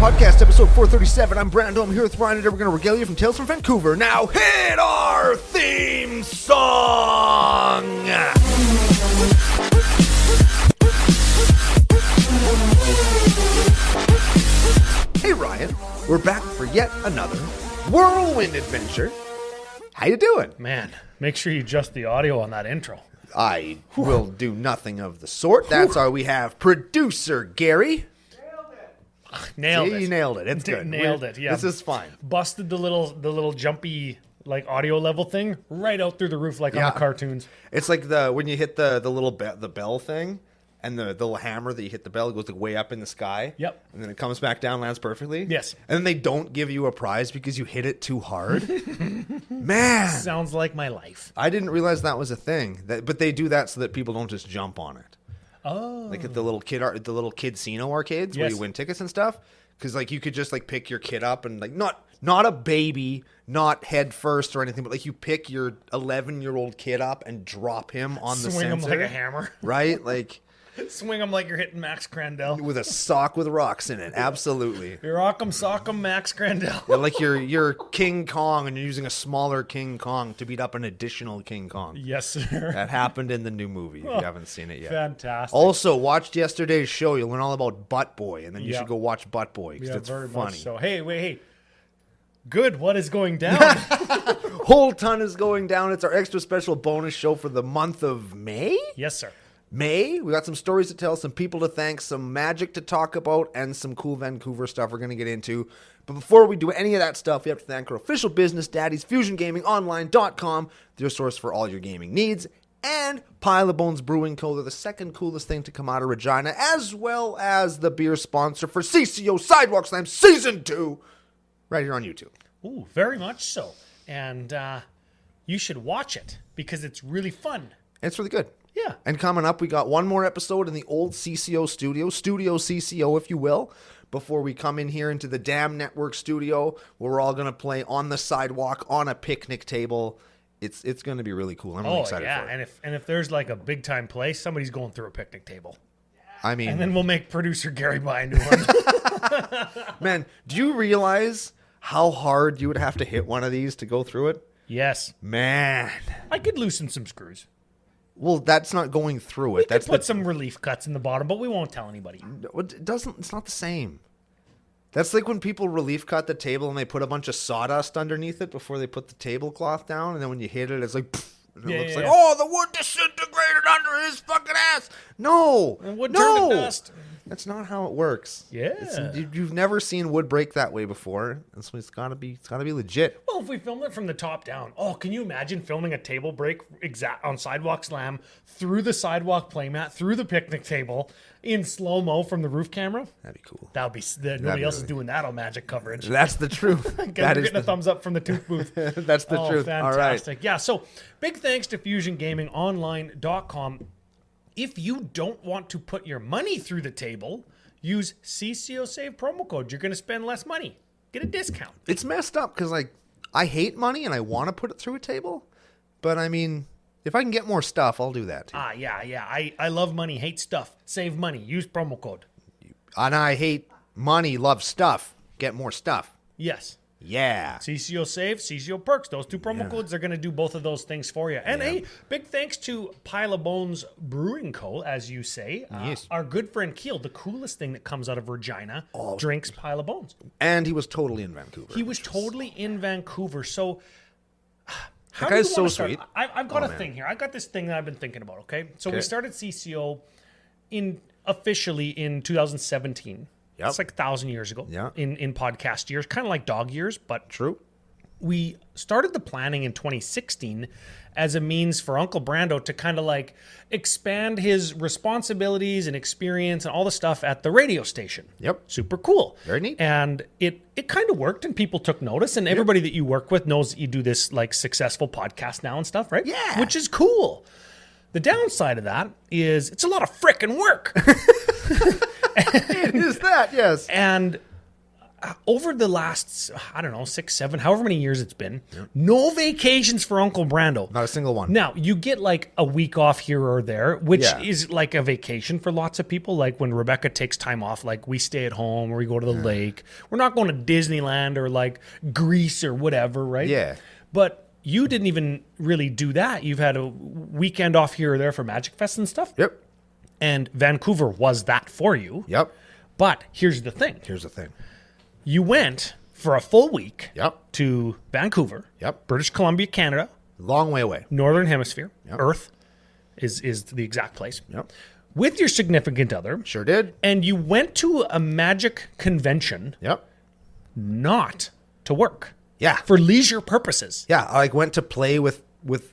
Podcast, episode 437. I'm Brando. I'm here with Ryan, and we're going to regale you from Tales from Vancouver. Now hit our theme song! Hey Ryan, we're back for yet another whirlwind adventure. How you doing? Man, make sure you adjust the audio on that intro. I will do nothing of the sort. That's why we have producer Gary. Nailed it. You nailed it. It's good. Nailed it. Yeah. This is fine. Busted the little jumpy like audio level thing right out through the roof like on the cartoons. It's like when you hit the little the bell thing and the little hammer that you hit the bell, it goes way up in the sky. Yep. And then it comes back down, lands perfectly. Yes. And then they don't give you a prize because you hit it too hard. Man. Sounds like my life. I didn't realize that was a thing. But they do that so that people don't just jump on it. Oh. Like at the little Kidsino arcades where you win tickets and stuff. Because like you could just like pick your kid up and like not a baby, not head first or anything, but like you pick your 11-year-old kid up and drop him on the Swing sensor. him like a hammer. Right? Like swing him like you're hitting Max Crandell. with a sock with rocks in it. Absolutely. You're rock'em sock'em Max Crandell. Yeah, like you're King Kong and you're using a smaller King Kong to beat up an additional King Kong. Yes, sir. That happened in the new movie if you haven't seen it yet. Fantastic. Also, watched yesterday's show. You'll learn all about Butt Boy, and then you should go watch Butt Boy because it's very funny. much so. Hey. Good. What is going down? Whole ton is going down. It's our extra special bonus show for the month of May. Yes, sir. We got some stories to tell, some people to thank, some magic to talk about, and some cool Vancouver stuff we're going to get into. But before we do any of that stuff, we have to thank our official business daddies, FusionGamingOnline.com, their source for all your gaming needs, and Pile of Bones Brewing Co. They're the second coolest thing to come out of Regina, as well as the beer sponsor for CCO Sidewalk Slam Season 2, right here on YouTube. Ooh, very much so. And you should watch it because it's really fun. It's really good. Yeah. And coming up, we got one more episode in the old CCO studio CCO, if you will, before we come in here into the Damn Network studio, where we're all going to play on the sidewalk, on a picnic table. It's going to be really cool. I'm really excited for it. And if there's like a big time play, somebody's going through a picnic table. I mean, and then we'll make producer Gary buy a new one. Man, do you realize how hard you would have to hit one of these to go through it? Yes. Man. I could loosen some screws. Well, that's not going through it. That's put some relief cuts in the bottom, but we won't tell anybody. It's not the same. That's like when people relief cut the table and they put a bunch of sawdust underneath it before they put the tablecloth down, and then when you hit it, it's like, and it looks like, oh, the wood disintegrated under his fucking ass. No, wood turned to dust. That's not how it works. Yeah, you've never seen wood break that way before. So it's gotta be legit. Well, if we film it from the top down, can you imagine filming a table break on Sidewalk Slam through the sidewalk playmat, through the picnic table in slow mo from the roof camera? That'd be cool. That would be nobody else is doing that on Magic coverage. That's the truth. Getting a thumbs up from the tooth booth. That's the truth. Fantastic. All right. Yeah. So big thanks to FusionGamingOnline.com. If you don't want to put your money through the table, use CCO Save promo code. You're going to spend less money. Get a discount. It's messed up because, like, I hate money and I want to put it through a table. But, I mean, if I can get more stuff, I'll do that, too. Yeah. I love money, hate stuff. Save money. Use promo code. And I hate money, love stuff. Get more stuff. Yes. Yeah. CCO Save, CCO Perks. Those two promo codes are going to do both of those things for you. And a big thanks to Pile of Bones Brewing Co., as you say. Yes. Our good friend Keel, the coolest thing that comes out of Regina, drinks Pile of Bones. And he was totally in Vancouver. He was totally in Vancouver. So that guy's so sweet. I've got a thing here. I've got this thing that I've been thinking about, okay? So we started CCO officially in 2017. Yep. It's like 1,000 years ago in podcast years, kind of like dog years, but true. We started the planning in 2016 as a means for Uncle Brando to kind of like expand his responsibilities and experience and all the stuff at the radio station. Yep. Super cool. Very neat. And it kind of worked and people took notice, and everybody that you work with knows that you do this like successful podcast now and stuff, right? Yeah. Which is cool. The downside of that is it's a lot of frickin' work. It is that, yes. And over the last, I don't know, 6, 7, however many years it's been, no vacations for Uncle Brando. Not a single one. Now, you get like a week off here or there, which is like a vacation for lots of people. Like when Rebecca takes time off, like we stay at home or we go to the lake. We're not going to Disneyland or like Greece or whatever, right? Yeah. But you didn't even really do that. You've had a weekend off here or there for Magic Fest and stuff. Yep. And Vancouver was that for you. Yep. But here's the thing. You went for a full week to Vancouver, British Columbia, Canada. Long way away. Northern Hemisphere. Earth is the exact place. With your significant other. Sure did. And you went to a Magic convention. Not to work. Yeah. For leisure purposes. Yeah, I like went to play with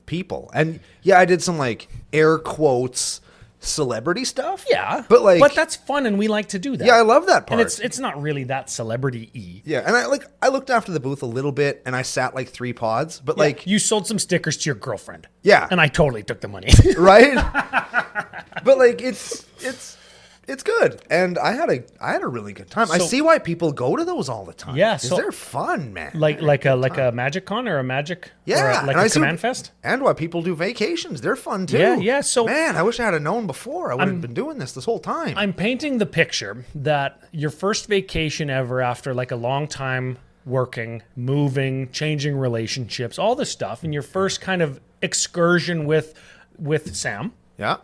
people. And yeah, I did some like air quotes celebrity stuff. Yeah. But that's fun and we like to do that. Yeah, I love that part. And it's not really that celebrity-y. Yeah, and I looked after the booth a little bit and I sat like 3 pods, but like you sold some stickers to your girlfriend. Yeah. And I totally took the money. Right? But like it's good. And I had a really good time. I see why people go to those all the time. Yeah, so they're fun, man. Like a Magic Con or a Magic yeah, or like a CommandFest? And why people do vacations. They're fun too. Yeah. So man, I wish I had known before. I would have been doing this whole time. I'm painting the picture that your first vacation ever after like a long time working, moving, changing relationships, all this stuff, and your first kind of excursion with Sam. Yeah.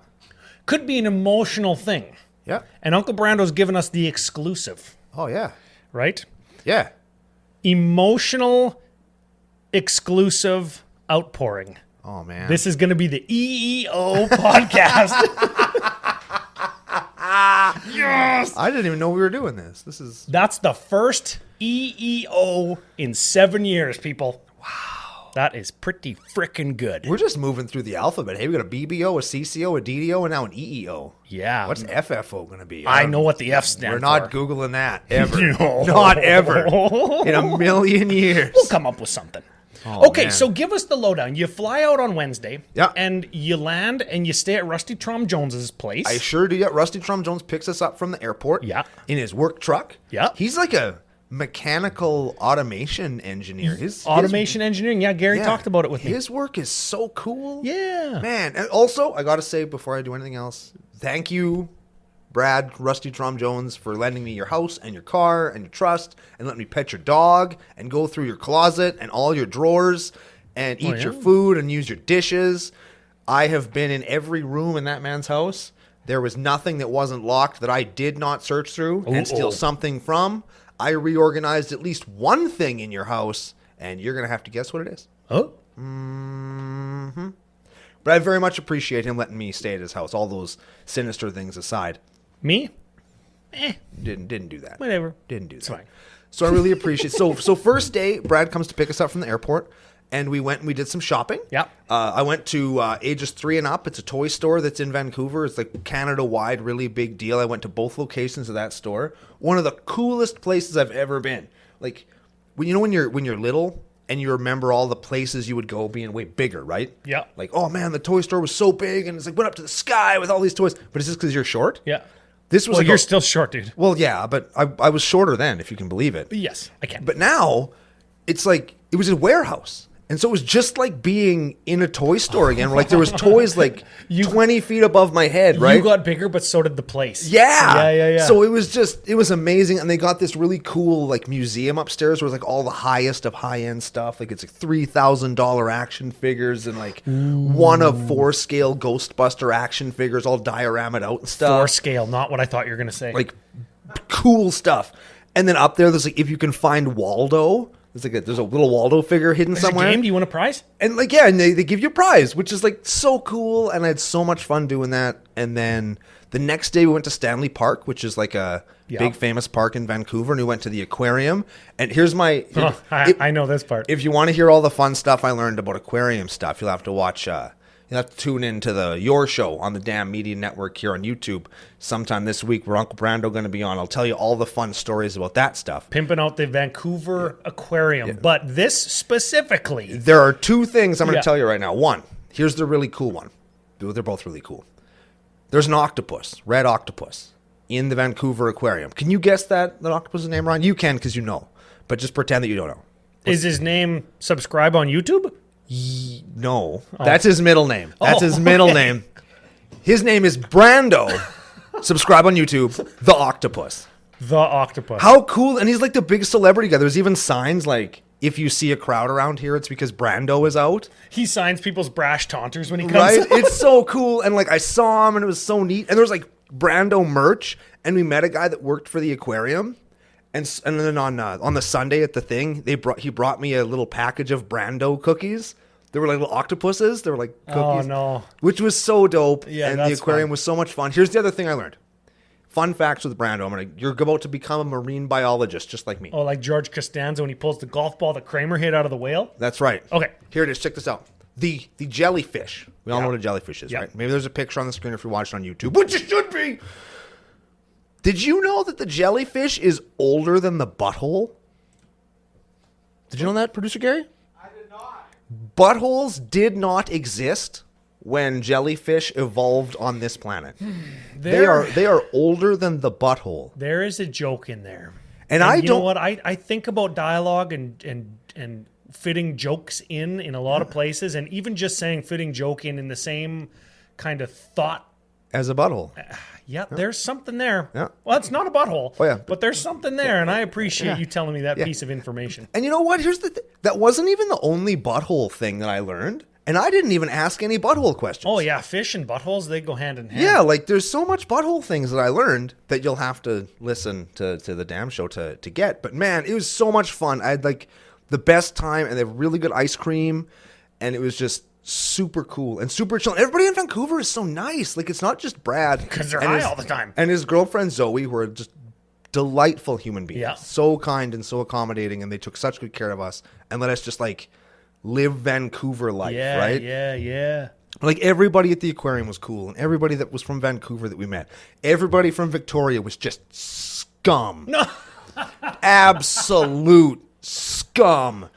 Could be an emotional thing. Yeah. And Uncle Brando's given us the exclusive. Oh, yeah. Right? Yeah. Emotional, exclusive outpouring. Oh, man. This is going to be the EEO podcast. Yes! I didn't even know we were doing this. That's the first EEO in 7 years, people. Wow. That is pretty freaking good. We're just moving through the alphabet. Hey, we got a BBO, a CCO, a DDO, and now an EEO. Yeah. What's FFO going to be? I know what the F stands for. We're not Googling that ever. No. Not ever. In a million years. We'll come up with something. Oh, okay, man. so give us the lowdown. You fly out on Wednesday, Yeah. and you land and you stay at Rusty Trom Jones's place. I sure do. Yeah, Rusty Trom Jones picks us up from the airport. Yeah. In his work truck. Yeah. He's like a mechanical automation engineer. Automation engineering. Yeah, Gary talked about it with me. His work is so cool. Yeah. Man. And also, I got to say before I do anything else, thank you, Brad, Rusty Trom Jones, for lending me your house and your car and your trust and letting me pet your dog and go through your closet and all your drawers and eat your food and use your dishes. I have been in every room in that man's house. There was nothing that wasn't locked that I did not search through and steal something from. I reorganized at least one thing in your house, and you're going to have to guess what it is. Oh? Mm-hmm. But I very much appreciate him letting me stay at his house, all those sinister things aside. Me? Didn't do that. Whatever. Didn't do that. It's fine. So I really appreciate So first day, Brad comes to pick us up from the airport, and we went and we did some shopping. Yeah. I went to Ages 3 and Up. It's a toy store that's in Vancouver. It's like Canada-wide, really big deal. I went to both locations of that store. One of the coolest places I've ever been. Like, when you're little and you remember all the places you would go being way bigger, right? Yeah. Like, oh man, the toy store was so big, and it's like went up to the sky with all these toys. But it's just because you're short? Yeah. This was you're still short, dude. Well, yeah, but I was shorter then, if you can believe it. Yes, I can. But now, it's like, it was a warehouse. And so it was just like being in a toy store again. Where like there was toys like 20 feet above my head, right? You got bigger, but so did the place. Yeah. Yeah. So it was amazing. And they got this really cool like museum upstairs where it's like all the highest of high-end stuff. Like it's like $3,000 action figures and like 1 of 4 scale Ghostbuster action figures all dioramaed out and stuff. 4 scale, not what I thought you were going to say. Like cool stuff. And then up there, there's like, if you can find Waldo... There's a little Waldo figure hidden somewhere. A game? Do you want a prize? And like, yeah, and they give you a prize, which is like so cool. And I had so much fun doing that. And then the next day we went to Stanley Park, which is like a big famous park in Vancouver. And we went to the aquarium. And here's my... I know this part. If you want to hear all the fun stuff I learned about aquarium stuff, you'll have to watch... You'll have to tune into Your Show on the Damn Media Network here on YouTube sometime this week where Uncle Brando going to be on. I'll tell you all the fun stories about that stuff. Pimping out the Vancouver Aquarium. Yeah. But this specifically... There are 2 things I'm going to tell you right now. One, here's the really cool one. They're both really cool. There's an octopus, red octopus, in the Vancouver aquarium. Can you guess that octopus's name, Ron? You can because you know, but just pretend that you don't know. Is his name Subscribe on YouTube? No, that's his middle name. That's his middle name. His name is Brando. Subscribe on YouTube. The Octopus. The Octopus. How cool! And he's like the big celebrity guy. There's even signs like, if you see a crowd around here, it's because Brando is out. He signs people's brash taunters when he comes. Right? It's so cool. And like I saw him, and it was so neat. And there was like Brando merch, and we met a guy that worked for the aquarium. And then on the Sunday at the thing, he brought me a little package of Brando cookies. They were like little octopuses. They were like cookies. Oh, no. Which was so dope. Yeah, and the aquarium was so much fun. Here's the other thing I learned. Fun facts with Brando. You're about to become a marine biologist, just like me. Oh, like George Costanza when he pulls the golf ball that Kramer hit out of the whale? That's right. Okay. Here it is. Check this out. The jellyfish. We all know what a jellyfish is, right? Maybe there's a picture on the screen if you're watching on YouTube, which it should be. Did you know that the jellyfish is older than the butthole? Did you know that, Producer Gary? I did not. Buttholes did not exist when jellyfish evolved on this planet. They are older than the butthole. There is a joke in there. And I you don't know what? I think about dialogue and fitting jokes in a lot of places, and even just saying fitting joke in the same kind of thought. As a butthole. Yeah, there's something there. Yeah. Well, it's not a butthole. Oh, yeah. But there's something there, and I appreciate you telling me that piece of information. And you know what? Here's the that wasn't even the only butthole thing that I learned. And I didn't even ask any butthole questions. Oh, yeah. Fish and buttholes, they go hand in hand. Yeah, like there's so much butthole things that I learned that you'll have to listen to the damn show to get. But man, it was so much fun. I had like the best time, and they have really good ice cream, and it was just super cool and super chill. Everybody in Vancouver is so nice. Like, it's not just Brad. Because they're high all the time. And his girlfriend Zoe were just delightful human beings. Yeah. So kind and so accommodating, and they took such good care of us and let us just like live Vancouver life, right? Yeah. Like, everybody at the aquarium was cool, and everybody that was from Vancouver that we met. Everybody from Victoria was just scum. No. Absolute scum.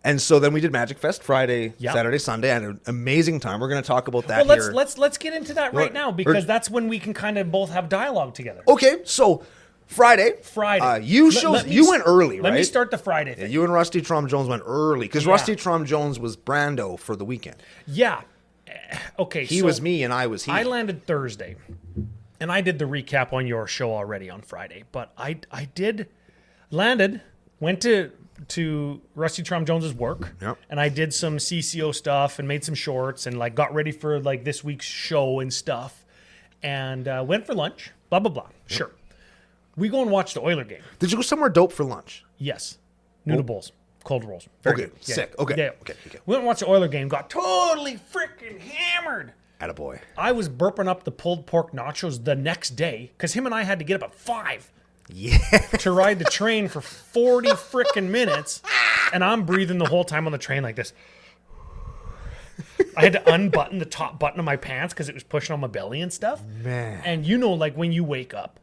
And so then we did Magic Fest Friday, Saturday, Sunday. I had an amazing time. We're going to talk about that here. Let's get into that right now, because that's when we can kind of both have dialogue together. Okay, so Friday. You went early, right? Let me start the Friday thing. Yeah, you and Rusty Trom Jones went early, because Rusty Trom Jones was Brando for the weekend. Yeah. Okay, He was me and I was he. I landed Thursday, and I did the recap on your show already on Friday. But I went to Rusty Trom Jones's work, and I did some CCO stuff and made some shorts and like got ready for like this week's show and stuff, and went for lunch. Blah blah blah. Sure, we go and watch the Oiler game. Did you go somewhere dope for lunch? Yes, noodle bowls, cold rolls. Very good. Yeah, sick. Okay. Yeah. Okay. We went and watched the Oiler game. Got totally freaking hammered. Attaboy. I was burping up the pulled pork nachos the next day because him and I had to get up at 5. Yeah. To ride the train for 40 freaking minutes, and I'm breathing the whole time on the train like this. I had to unbutton the top button of my pants because it was pushing on my belly and stuff. Man. And you know, like when you wake up,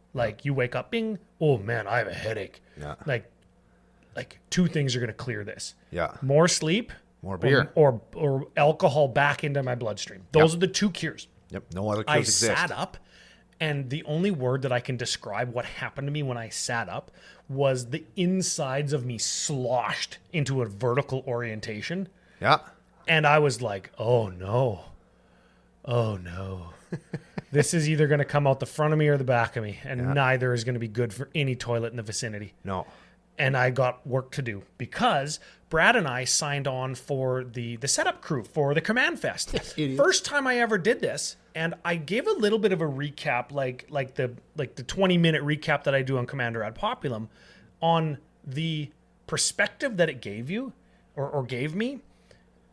being, oh man, I have a headache. Yeah. Like 2 things are going to clear this. Yeah. More sleep. More beer. Or alcohol back into my bloodstream. Those are the 2 cures. Yep. No other cures exist. I sat up. And the only word that I can describe what happened to me when I sat up was the insides of me sloshed into a vertical orientation. Yeah. And I was like, oh no. Oh no. This is either going to come out the front of me or the back of me. And neither is going to be good for any toilet in the vicinity. No. And I got work to do because Brad and I signed on for the setup crew for the CommandFest. First time I ever did this, and I gave a little bit of a recap, like the 20-minute recap that I do on Commander Ad Populum, on the perspective that it gave you or gave me,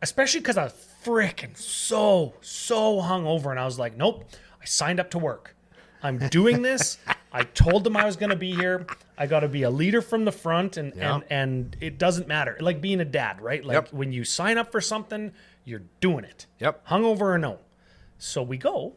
especially because I was freaking so hungover, and I was like, nope, I signed up to work. I'm doing this. I told them I was going to be here. I got to be a leader from the front, and it doesn't matter. Like being a dad, right? Like when you sign up for something, you're doing it. Yep. Hungover or no. So we go,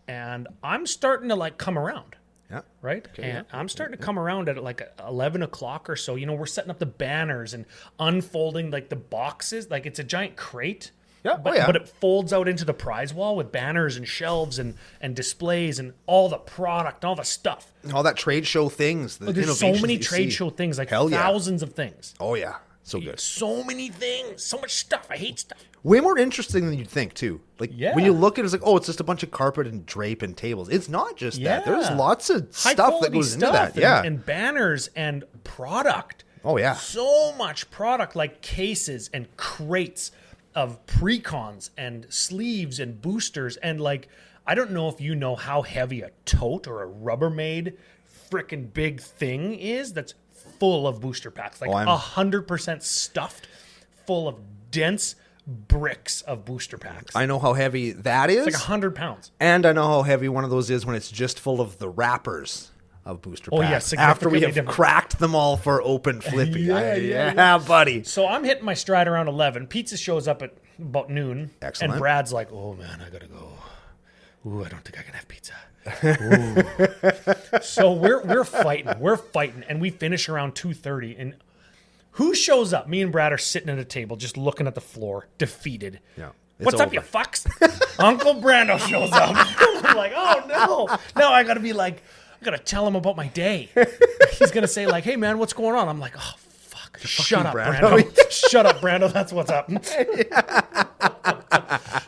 and I'm starting to like come around. Yeah. Right? Okay, and I'm starting to come around at like 11 o'clock or so. You know, we're setting up the banners and unfolding like the boxes. Like it's a giant crate Yeah. But it folds out into the prize wall with banners and shelves and displays and all the product, all the stuff. All that trade show things. There's so many trade show things, like thousands of things. Oh, yeah. So good. So many things. So much stuff. I hate stuff. Way more interesting than you'd think, too. Like, when you look at it, it's like, oh, it's just a bunch of carpet and drape and tables. It's not just that. There's lots of stuff that goes into that. And banners and product. Oh, yeah. So much product, like cases and crates of precons and sleeves and boosters. And, like, I don't know if you know how heavy a tote or a Rubbermaid freaking big thing is that's full of booster packs. Like 100% stuffed full of dense bricks of booster packs. I know how heavy that is. It's like 100 pounds. And I know how heavy one of those is when it's just full of the wrappers of booster packs. Yeah, after we have cracked them all for open flipping. Yeah, buddy. So I'm hitting my stride around 11. Pizza shows up at about noon. Excellent. And Brad's like, oh, man, I got to go. Ooh, I don't think I can have pizza. So we're fighting, and we finish around 2:30. And who shows up? Me and Brad are sitting at a table, just looking at the floor, defeated. Yeah. What's up, you fucks? Uncle Brando shows up. I'm like, oh no, I gotta be like, I gotta tell him about my day. He's gonna say like, hey man, what's going on? I'm like, oh fuck, shut up, Brando. Shut up, Brando. That's what's up.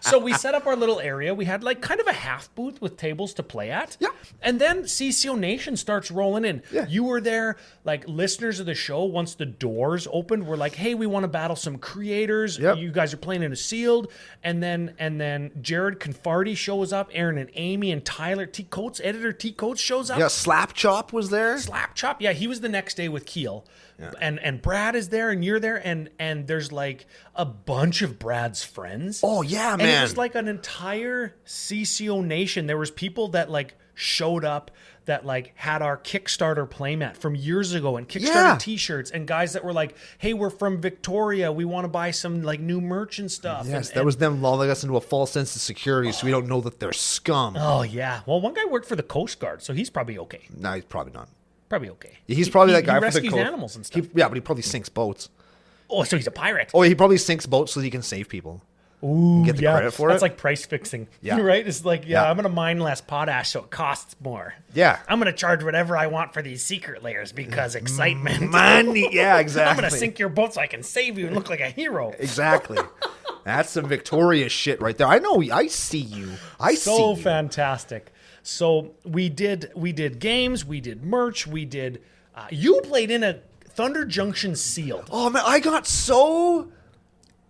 So we set up our little area. We had like kind of a half booth with tables to play at. Yeah. And then CCO Nation starts rolling in. Yeah. You were there, like listeners of the show, once the doors opened, were like, hey, we want to battle some creators. Yep. You guys are playing in a sealed. And then Jared Confarty shows up. Aaron and Amy and Tyler T. Coates, editor T. Coates shows up. Yeah, Slap Chop was there. Slap Chop. Yeah, he was the next day with Keel. Yeah. And Brad is there and you're there and there's like a bunch of Brad's friends. Oh yeah, man. And it was like an entire CCO Nation. There was people that like showed up that like had our Kickstarter playmat from years ago and Kickstarter t-shirts and guys that were like, hey, we're from Victoria. We want to buy some like new merch and stuff. Yes, that was them lulling us into a false sense of security so we don't know that they're scum. Oh yeah. Well, one guy worked for the Coast Guard, so he's probably okay. No, he's probably not. Probably okay. He's probably that guy he for the rescues animals and stuff. Yeah, but he probably sinks boats. Oh, so he's a pirate. Oh, he probably sinks boats so he can save people. Ooh, get the credit for That's it. like price fixing. Yeah. Right? It's like, I'm going to mine less potash so it costs more. Yeah. I'm going to charge whatever I want for these secret layers because excitement. Money. Yeah, exactly. I'm going to sink your boat so I can save you and look like a hero. Exactly. That's some Victoria shit right there. I know. I see you. So fantastic. So we did games, we did merch, we did. You played in a Thunder Junction sealed. Oh man, I got so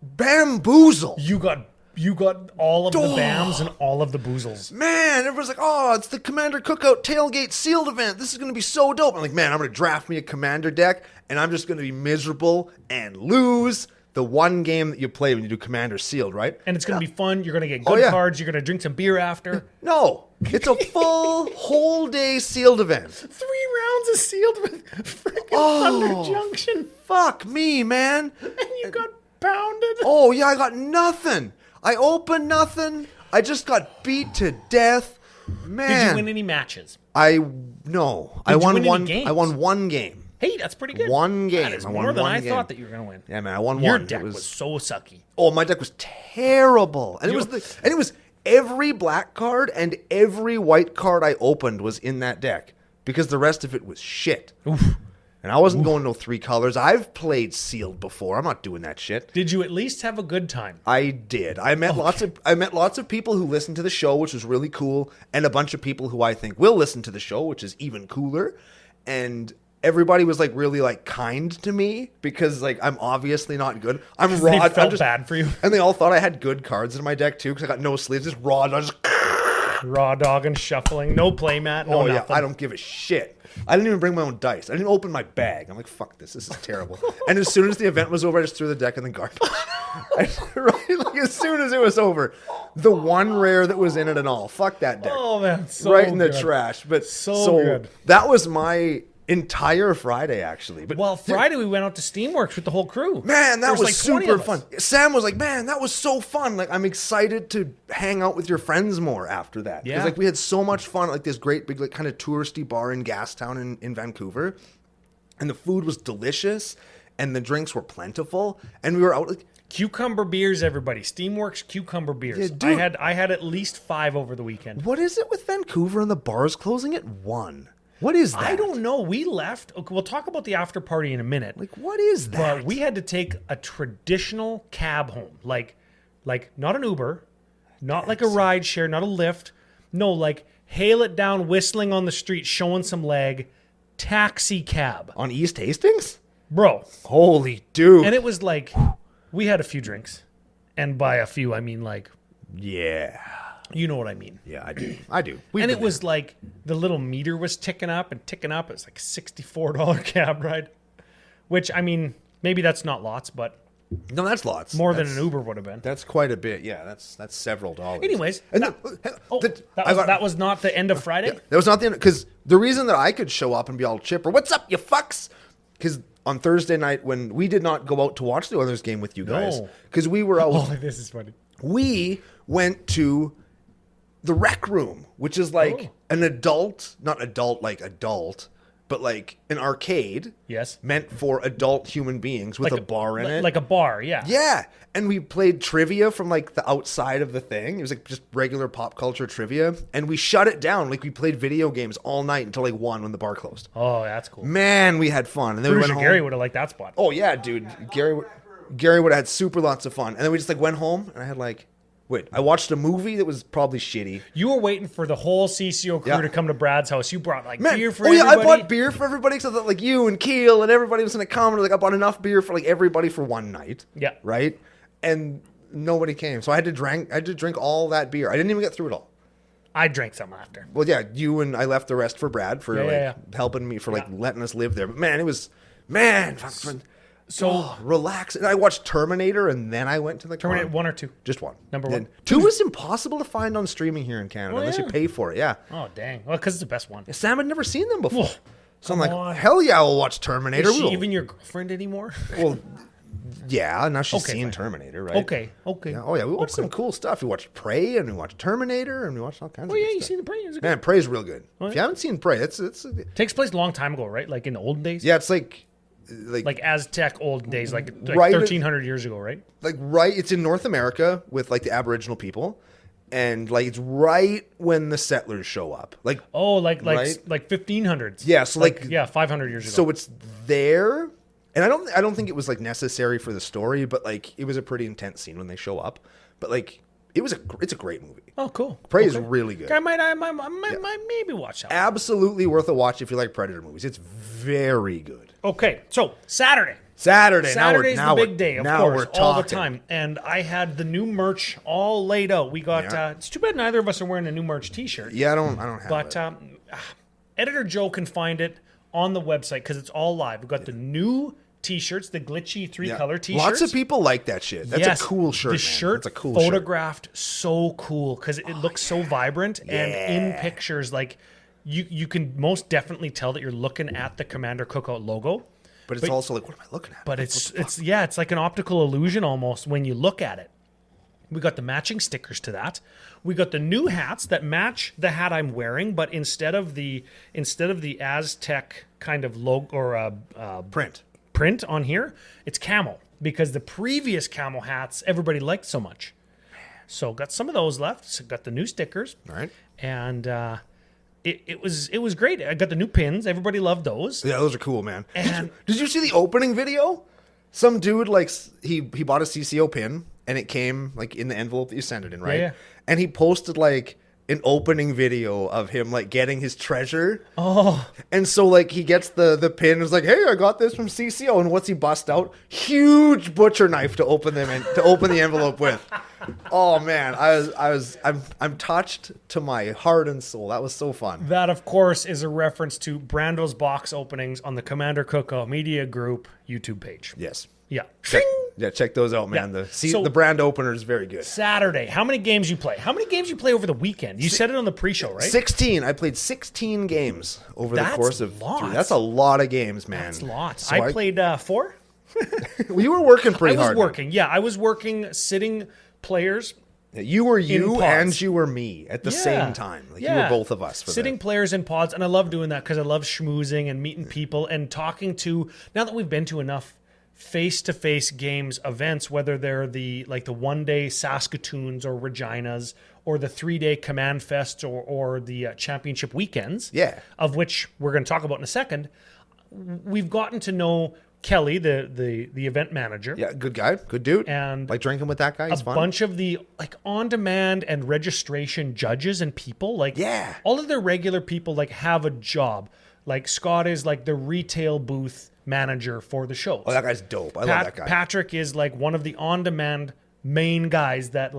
bamboozled. You got all of the BAMs and all of the boozles. Man, everyone's like, oh, it's the Commander Cookout Tailgate Sealed event. This is going to be so dope. I'm like, man, I'm going to draft me a Commander deck, and I'm just going to be miserable and lose the one game that you play when you do Commander Sealed, right? And it's going to be fun. You're going to get good cards. You're going to drink some beer after. No. It's a full whole day sealed event. 3 rounds of sealed with freaking Thunder Junction. Fuck me, man. And you got pounded. Oh, yeah, I got nothing. I opened nothing. I just got beat to death. Man. Did you win any matches? No. I won one game. I won one game. Hey, that's pretty good. One game. That is more than I thought that you were going to win. Yeah, man, I won Your one. Your deck was so sucky. Oh, my deck was terrible. And it was every black card and every white card I opened was in that deck because the rest of it was shit. Oof. And I wasn't going no 3 colors. I've played sealed before. I'm not doing that shit. Did you at least have a good time? I did. I met lots of people who listened to the show, which was really cool, and a bunch of people who I think will listen to the show, which is even cooler. And everybody was like really like kind to me because like I'm obviously not good. I'm raw. They felt bad for you, and they all thought I had good cards in my deck too because I got no sleeves, just raw. I just raw dog and shuffling, no playmat, no nothing. I don't give a shit. I didn't even bring my own dice. I didn't open my bag. I'm like, fuck this. This is terrible. And as soon as the event was over, I just threw the deck in the garbage. Like as soon as it was over, the one rare that was in it and all. Fuck that deck. Oh man, so right in good. the trash. But so good. That was my entire Friday actually. But Friday we went out to Steamworks with the whole crew. Man, that was like super fun. Sam was like, man, that was so fun. Like I'm excited to hang out with your friends more after that. Yeah. Because like we had so much fun at like this great big like kind of touristy bar in Gastown in Vancouver. And the food was delicious and the drinks were plentiful. And we were out like Cucumber beers, everybody. Steamworks cucumber beers. Yeah, dude. I had at least 5 over the weekend. What is it with Vancouver and the bars closing at 1? What is that? I don't know. We left. Okay, we'll talk about the after party in a minute. Like, what is that? But we had to take a traditional cab home. Like not an Uber, not like a ride share, not a Lyft. No, like hail it down, whistling on the street, showing some leg. Taxi cab. On East Hastings? Bro. Holy dude. And it was like, we had a few drinks. And by a few, I mean like... Yeah. You know what I mean. Yeah, I do. I do. And it was like, the little meter was ticking up and ticking up. It was like a $64 cab ride. Which, I mean, maybe that's not lots, but... No, that's lots. More than an Uber would have been. That's quite a bit. Yeah, that's several dollars. Anyways, and that was not the end of Friday? Yeah, that was not the end. Because the reason that I could show up and be all chipper, what's up, you fucks? Because on Thursday night, when we did not go out to watch the Oilers game with you guys, because we were out. Oh, this is funny. We went to the rec room, which is like an adult, not adult like adult, but like an arcade. Yes. Meant for adult human beings with like a bar in it. Like a bar, yeah. Yeah. And we played trivia from like the outside of the thing. It was like just regular pop culture trivia. And we shut it down. Like we played video games all night until like 1 when the bar closed. Oh, that's cool. Man, we had fun. And then we went home. Gary would have liked that spot. Oh, yeah, dude. Gary would have had super lots of fun. And then we just like went home and I had like... Wait, I watched a movie that was probably shitty. You were waiting for the whole CCO crew to come to Brad's house. You brought like beer for everybody. everybody. I bought beer for everybody so that like you and Keel and everybody was going to come. And like I bought enough beer for like everybody for one night. Yeah. Right? And nobody came. So I had to drink all that beer. I didn't even get through it all. I drank some after. Well, yeah, you and I left the rest for Brad for helping me, for like letting us live there. But man, it was so relax. And I watched Terminator, and then I went to the Terminator 1 or 2? Just 1. Number 1. 2 is impossible to find on streaming here in Canada unless you pay for it. Yeah. Oh dang! Well, because it's the best one. Sam had never seen them before, so I'm like, on. hell yeah, I'll watch Terminator. Is she even your girlfriend anymore? Well, yeah. Now she's seen Terminator, right? Okay. Yeah. Oh yeah, we watched some cool stuff. We watched Prey, and we watched Terminator, and we watched all kinds. Oh of yeah, good you stuff. seen the Prey? Man, Prey's real good. If you haven't seen Prey, it's takes place a long time ago, right? Like in the olden days. Yeah, it's like Aztec olden days, like right 1,300 years ago, right? It's in North America with like the Aboriginal people, and like it's right when the settlers show up. Like 1500s. Yeah, so 500 years ago. So it's there, and I don't think it was like necessary for the story, but like it was a pretty intense scene when they show up. But like it's a great movie. Oh, cool. Prey is really good. I might maybe watch that. Absolutely worth a watch if you like Predator movies. It's very good. Okay, so Saturday. Saturday's the big day, of course, all the talking. time. And I had the new merch all laid out. We got. It's too bad neither of us are wearing a new merch T-shirt. Yeah, I don't have but, it. Editor Joe can find it on the website because it's all live. We've got the new T-shirts, the glitchy 3-color T-shirts. Lots of people like that shit. That's a cool shirt. The shirt That's a cool photographed so cool because it looks so vibrant, and in pictures, like you can most definitely tell that you're looking at the Commander Cookout logo. But it's also like, what am I looking at? But it's like an optical illusion almost when you look at it. We got the matching stickers to that. We got the new hats that match the hat I'm wearing, but instead of the Aztec kind of logo or print on here, it's camel because the previous camel hats everybody liked so much. So got some of those left. So got the new stickers. All right. And it was great. I got the new pins. Everybody loved those. Yeah, those are cool, man. And did you see the opening video? Some dude he bought a CCO pin and it came like in the envelope that you sent it in, right? Yeah. And he posted like an opening video of him like getting his treasure. Oh. And so like he gets the pin and is like, "Hey, I got this from CCO." And what's he bust out? Huge butcher knife to open the envelope with. Oh man, I'm touched to my heart and soul. That was so fun. That of course is a reference to Brando's box openings on the Commander Cookout Media Group YouTube page. Yes. Yeah. Check those out, man. Yeah. The brand opener is very good. Saturday, how many games you play? How many games you play over the weekend? You said it on the pre-show, right? 16. I played 16 games over the course of lots. That's a lot of games, man. That's lots. So I played 4. Well, you were working pretty hard. I was working. Yeah, I was working sitting players. You were you and you were me at the same time. Like you were both of us. Sitting players in pods, and I love doing that because I love schmoozing and meeting people and talking to. Now that we've been to enough face-to-face games events, whether they're the one-day Saskatoons or Reginas or the 3-day CommandFest or the championship weekends, of which we're going to talk about in a second, we've gotten to know Kelly, the event manager. Yeah, good guy, good dude. And like drinking with that guy, he's fun. Bunch of the on-demand and registration judges and people, all of the regular people have a job. Like Scott is like the retail booth manager for the shows. Oh, that guy's dope. I love that guy. Patrick is like one of the on-demand main guys that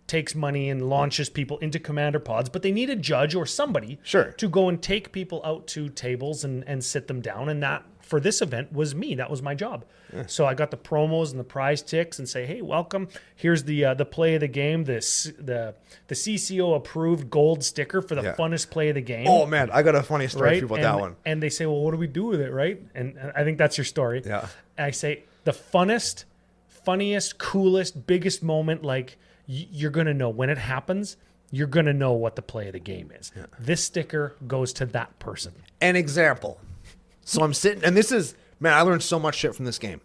takes money and launches people into commander pods, but they need a judge or somebody to go and take people out to tables and sit them down. And that, for this event, was me. That was my job. Yeah. So I got the promos and the prize ticks and say, hey, welcome. Here's the play of the game, the CCO approved gold sticker for the funnest play of the game. Oh, man, I got a funny story about that one. And they say, well, what do we do with it, right? And I think that's your story. Yeah. And I say, the funniest, coolest, biggest moment, you're going to know when it happens, you're going to know what the play of the game is. Yeah. This sticker goes to that person. An example. So I'm sitting, and this is, man, I learned so much shit from this game.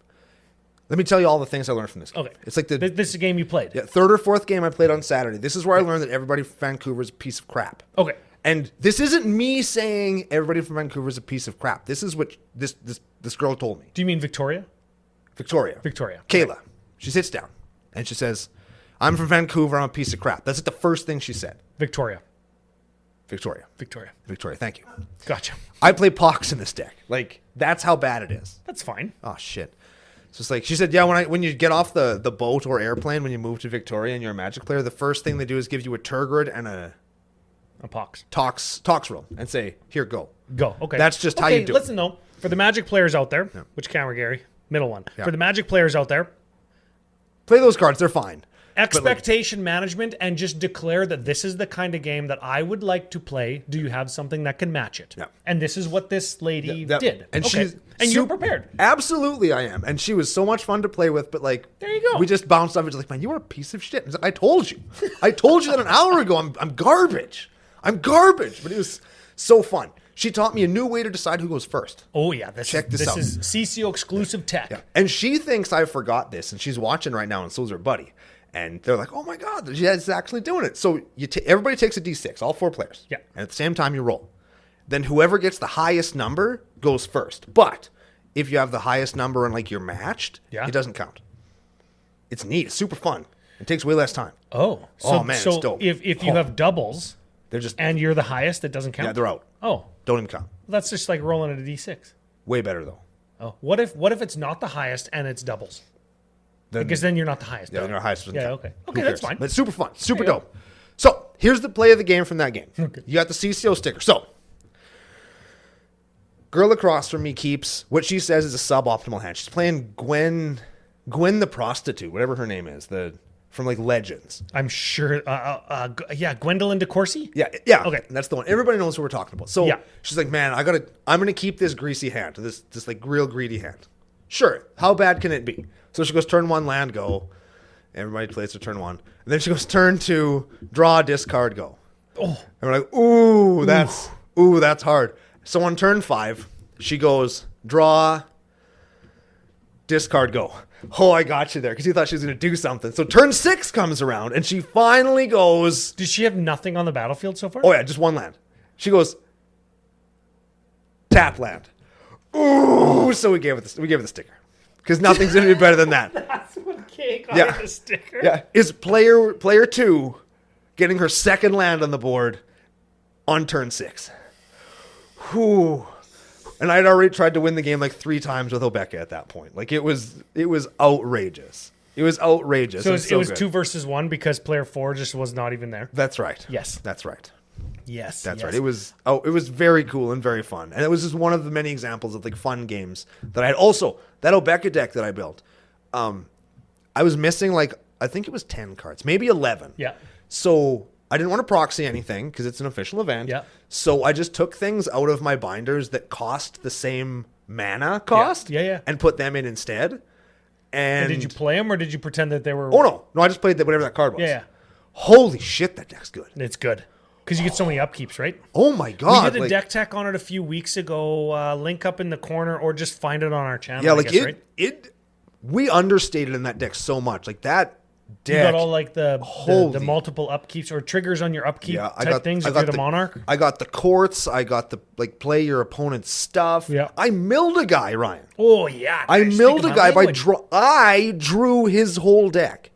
Let me tell you all the things I learned from this game. Okay. It's like this is a game you played. Yeah, third or fourth game I played on Saturday. This is where I learned that everybody from Vancouver is a piece of crap. Okay. And this isn't me saying everybody from Vancouver is a piece of crap. This is what this girl told me. Do you mean Victoria? Victoria. Okay. Kayla. She sits down, and she says, I'm from Vancouver, I'm a piece of crap. That's like the first thing she said. Victoria, thank you. Gotcha. I play Pox in this deck. That's how bad it is. That's fine. Oh, shit. So it's like, she said, yeah, when you get off the boat or airplane, when you move to Victoria and you're a Magic player, the first thing they do is give you a Turgid and a Pox. Tox roll and say, here, go. Go. Okay. That's just how you do it. Listen, though, for the Magic players out there, which camera, Gary? Middle one. Yeah. For the Magic players out there, play those cards. They're fine. Expectation management, and just declare that this is the kind of game that I would like to play. Do you have something that can match it? Yeah. And this is what this lady did. And you're prepared. Absolutely, I am. And she was so much fun to play with. But there you go. We just bounced off. It's like, man, you are a piece of shit. I told you. I told you that an hour ago. I'm garbage. I'm garbage. But it was so fun. She taught me a new way to decide who goes first. Oh, yeah. Check this out. This is CCO exclusive tech. Yeah. And she thinks I forgot this, and she's watching right now, and so's her buddy. And they're like, oh, my God, she's actually doing it. So everybody takes a D6, all 4 players. Yeah. And at the same time, you roll. Then whoever gets the highest number goes first. But if you have the highest number and, you're matched, it doesn't count. It's neat. It's super fun. It takes way less time. Oh. Man, it's dope. If you have doubles and you're the highest, it doesn't count? Yeah, they're out. Oh. Don't even count. That's just like rolling a D6. Way better, though. Oh. What if it's not the highest and it's doubles? Because then you're not the highest. Yeah, you're not the highest. Okay. Okay, that's fine. But it's super fun. Super dope. So, here's the play of the game from that game. Okay. You got the CCO sticker. So, girl across from me keeps what she says is a suboptimal hand. She's playing Gwen the prostitute, whatever her name is, from Legends. I'm sure. Gwendolyn DeCourcy? Yeah. Okay. And that's the one. Everybody knows what we're talking about. So, she's like, man, I'm going to keep this greasy hand, this real greedy hand. Sure. How bad can it be? So she goes, turn 1, land, go. Everybody plays to turn 1. And then she goes, turn 2, draw, discard, go. Oh. And we're like, ooh, that's hard. So on turn 5, she goes, draw, discard, go. Oh, I got you there, because you thought she was going to do something. So turn 6 comes around, and she finally goes... Does she have nothing on the battlefield so far? Oh, yeah, just 1 land. She goes, tap land. Ooh, so we gave it the sticker. Because nothing's going to be better than that. That's what Kay got the sticker. Yeah. Is player 2 getting her second land on the board on turn 6. Whew. And I'd already tried to win the game 3 times with Obeka at that point. It was outrageous. It was outrageous. So it was 2 versus 1 because player 4 just was not even there? That's right. Yes. That's right. Yes. That's right. It was very cool and very fun. And it was just one of the many examples of fun games that I had. Also, that Obeka deck that I built, I was missing I think it was 10 cards, maybe 11. Yeah. So I didn't want to proxy anything because it's an official event. Yeah. So I just took things out of my binders that cost the same mana cost. Yeah. And put them in instead. And did you play them or did you pretend that they were... Oh, no. No, I just played whatever that card was. Yeah. Holy shit, that deck's good. It's good. Because you get so many upkeeps, right? Oh, my God. We did a deck tech on it a few weeks ago. Link up in the corner or just find it on our channel, Yeah, right? we understated in that deck so much. Like that deck. You got all like the multiple upkeeps or triggers on your upkeep type things if you're the Monarch. I got the courts. I got the like play your opponent's stuff. Yeah. I milled a guy, Ryan. Oh yeah. I milled a guy I drew his whole deck.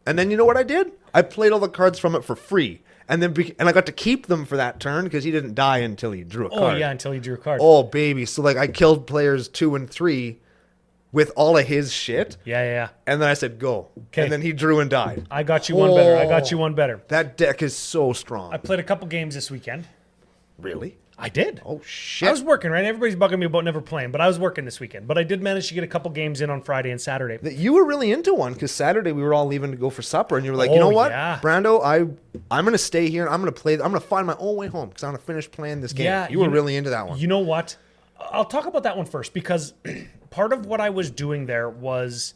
And then you know what I did? I played all the cards from it for free. And I got to keep them for that turn because he didn't die until he drew a card. Oh yeah, until he drew a card. Oh baby. So like I killed players 2 and 3 with all of his shit. Yeah. And then I said, go. Okay. And then he drew and died. I got you one better. That deck is so strong. I played a couple games this weekend. Really? I did. Oh, shit. I was working, right? Everybody's bugging me about never playing, but I was working this weekend. But I did manage to get a couple games in on Friday and Saturday. You were really into one because Saturday we were all leaving to go for supper. And you were like, you know what, Brando, I'm going to stay here and I'm going to play. I'm going to find my own way home because I'm going to finish playing this game. Yeah, you were really into that one. You know what? I'll talk about that one first because part of what I was doing there was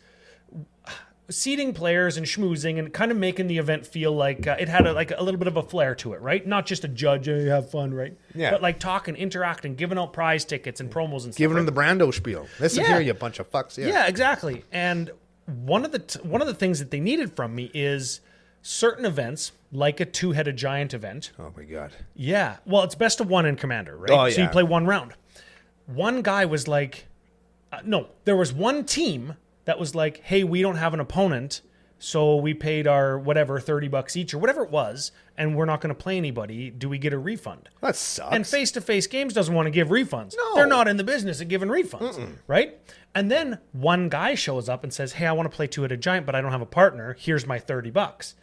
seeding players and schmoozing and kind of making the event feel like it had a little bit of a flair to it, right? Not just a judge, hey, have fun, right? Yeah. But like talking, interacting, giving out prize tickets and promos and stuff. Giving them the Brando spiel. Listen here, you bunch of fucks. Yeah, exactly. And one of the things that they needed from me is certain events, like a two-headed giant event. Oh my god. Yeah. Well, it's best of one in Commander, right? Oh, yeah. So you play one round. One guy was like, there was one team that was like, hey, we don't have an opponent, so we paid our whatever, $30 each or whatever it was, and we're not going to play anybody. Do we get a refund? That sucks. And face-to-face games doesn't want to give refunds. No. They're not in the business of giving refunds, right? And then one guy shows up and says, hey, I want to play two-headed giant, but I don't have a partner. Here's my $30.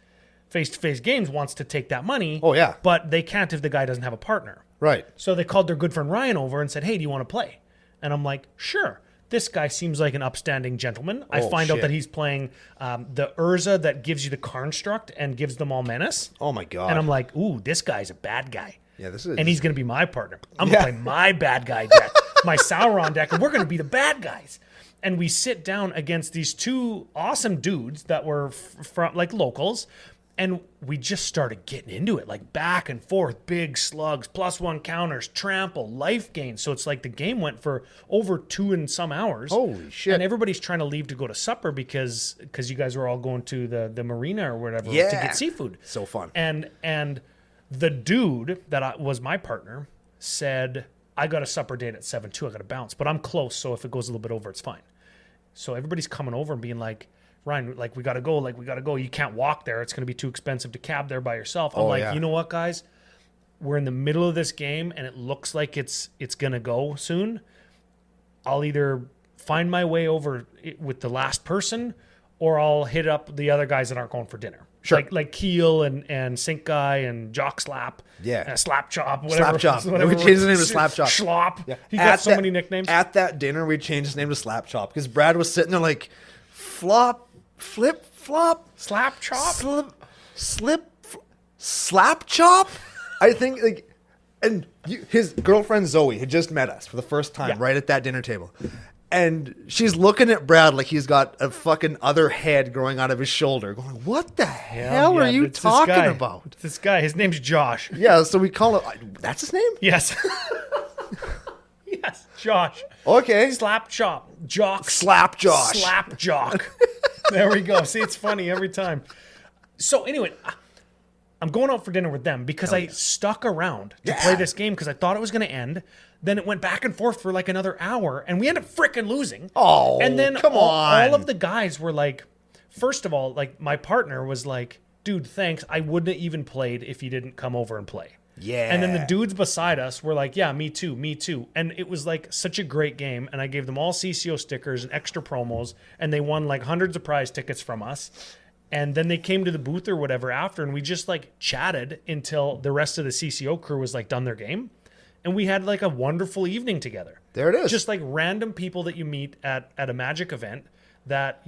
Face-to-face games wants to take that money. Oh, yeah. But they can't if the guy doesn't have a partner. Right. So they called their good friend Ryan over and said, hey, do you want to play? And I'm like, sure. This guy seems like an upstanding gentleman. I find out that he's playing the Urza that gives you the Construct and gives them all menace. Oh, my God. And I'm like, ooh, this guy's a bad guy. Yeah, this is. And he's going to be my partner. I'm going to play my bad guy deck, my Sauron deck, and we're going to be the bad guys. And we sit down against these two awesome dudes that were from like locals. And we just started getting into it, like back and forth, big slugs, +1 counters, trample, life gain. So it's like the game went for over 2 and some hours. Holy shit. And everybody's trying to leave to go to supper because you guys were all going to the marina or whatever to get seafood. So fun. And the dude that was my partner said, I got a supper date at 7 too. I got to bounce, but I'm close. So if it goes a little bit over, it's fine. So everybody's coming over and being like, Ryan, like, we got to go. You can't walk there. It's going to be too expensive to cab there by yourself. I'm you know what, guys? We're in the middle of this game, and it looks like it's going to go soon. I'll either find my way over with the last person, or I'll hit up the other guys that aren't going for dinner. Sure. Like Keel and Sink Guy and Jock Slap. Yeah. Slap Chop. Whatever. Slap Chop. Whatever. We changed his name to Slap Chop. Schlop. Yeah. He got so many nicknames. At that dinner, we changed his name to Slap Chop because Brad was sitting there like, flop. Flip, flop, slap chop, slap chop. I think like, and his girlfriend Zoe had just met us for the first time right at that dinner table, and she's looking at Brad like he's got a fucking other head growing out of his shoulder, going, "What the hell are you talking about?" This guy, his name's Josh. Yeah, so we call it. That's his name. Yes. Yes, Josh. Okay. Slap chop, jock. Slap Josh. Slap jock. There we go. See, it's funny every time. So anyway, I'm going out for dinner with them because I stuck around to play this game because I thought it was going to end. Then it went back and forth for like another hour, and we ended up frickin' losing. Oh, and then come on. All of the guys were like, first of all, like my partner was like, dude, thanks. I wouldn't have even played if you didn't come over and play. Yeah. And then the dudes beside us were like, yeah, me too. And it was like such a great game. And I gave them all CCO stickers and extra promos. And they won like hundreds of prize tickets from us. And then they came to the booth or whatever after. And we just like chatted until the rest of the CCO crew was like done their game. And we had like a wonderful evening together. There it is. Just like random people that you meet at a Magic event that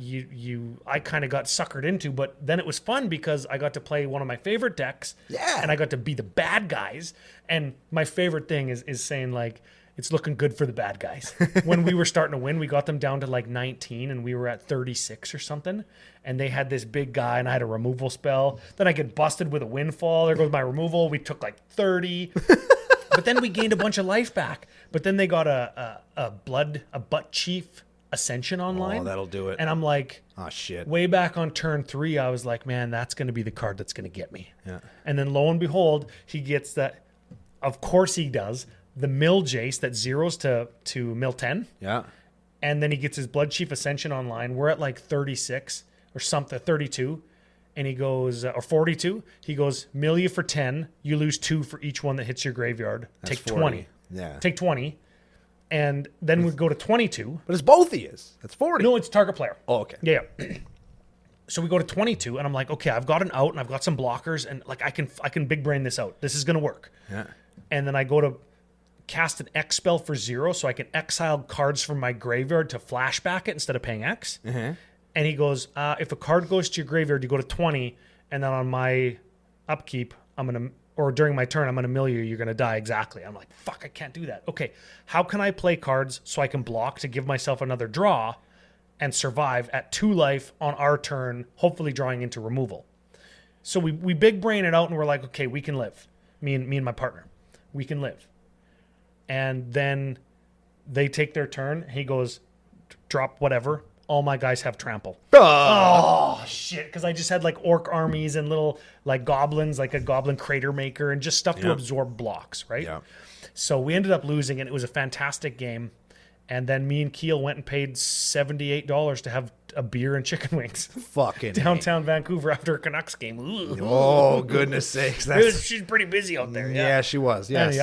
I kind of got suckered into, but then it was fun because I got to play one of my favorite decks. Yeah. And I got to be the bad guys. And my favorite thing is saying like, it's looking good for the bad guys. When we were starting to win, we got them down to like 19 and we were at 36 or something. And they had this big guy and I had a removal spell. Then I get busted with a windfall. There goes my removal. We took like 30. But then we gained a bunch of life back. But then they got a butt chief Ascension online. Oh, that'll do it. And I'm like, oh shit. Way back on turn 3, I was like, man, that's going to be the card that's going to get me. Yeah. And then lo and behold, he gets that. Of course he does. The Mill Jace that zeros to Mill 10. Yeah. And then he gets his Blood Chief Ascension online. We're at like 36 or something, 32. And he goes, or 42. He goes, mill you for 10. You lose 2 for each one that hits your graveyard. That's Take 40. 20. Yeah. Take 20. And then we go to 22. But it's both he is. That's 40. No, it's target player. Oh, okay. Yeah. So we go to 22, and I'm like, okay, I've got an out, and I've got some blockers, and like I can big brain this out. This is gonna work. Yeah. And then I go to cast an X spell for 0, so I can exile cards from my graveyard to flashback it instead of paying X. Mm-hmm. And he goes, if a card goes to your graveyard, you go to 20, and then on my upkeep, or during my turn, I'm going to mill you, you're going to die exactly. I'm like, fuck, I can't do that. Okay, how can I play cards so I can block to give myself another draw and survive at 2 life on our turn, hopefully drawing into removal? So we big brain it out, and we're like, okay, we can live. Me and my partner, we can live. And then they take their turn. He goes, drop whatever. All my guys have trample. Oh, shit. Because I just had like orc armies and little like goblins, like a goblin crater maker and just stuff to absorb blocks, right? Yeah. So we ended up losing and it was a fantastic game. And then me and Keel went and paid $78 to have a beer and chicken wings. Fucking downtown Vancouver after a Canucks game. Ooh. Oh, goodness sakes. She's pretty busy out there. Yeah, yeah she was. Yes.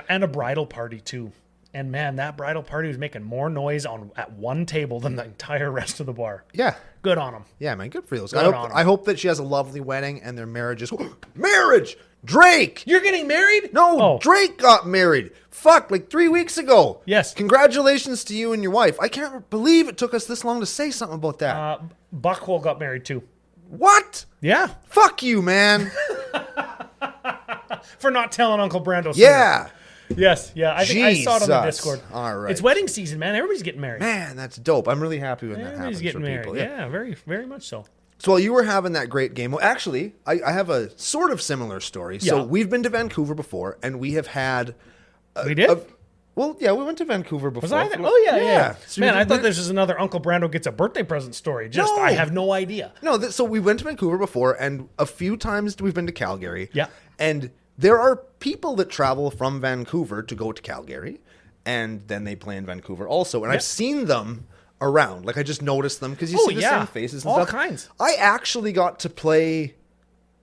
And a bridal party too. And man, that bridal party was making more noise at one table than the entire rest of the bar. Yeah. Good on them. Yeah, man. Good for those. I hope that she has a lovely wedding and their marriage is... Marriage! Drake! You're getting married? No, Drake got married. Fuck, like 3 weeks ago. Yes. Congratulations to you and your wife. I can't believe it took us this long to say something about that. Buckhole got married too. What? Yeah. Fuck you, man. For not telling Uncle Brando. Yeah. Yes, yeah. I think I saw it on the Discord. All right. It's wedding season, man. Everybody's getting married. Man, that's dope. I'm really happy when that happens getting for married. people. Yeah, very, very much so. So while you were having that great game, well, actually, I have a sort of similar story. So Yeah. we've been to Vancouver before, and we have had... We did? Well, yeah, we went to Vancouver before. Was I there? Oh, yeah. So man, I thought this was another Uncle Brando gets a birthday present story. I have no idea. No, so we went to Vancouver before, and a few times we've been to Calgary. Yeah. And there are people that travel from Vancouver to go to Calgary, and then they play in Vancouver also. And I've seen them around. Like, I just noticed them because you see the same faces and all stuff. kinds. I actually got to play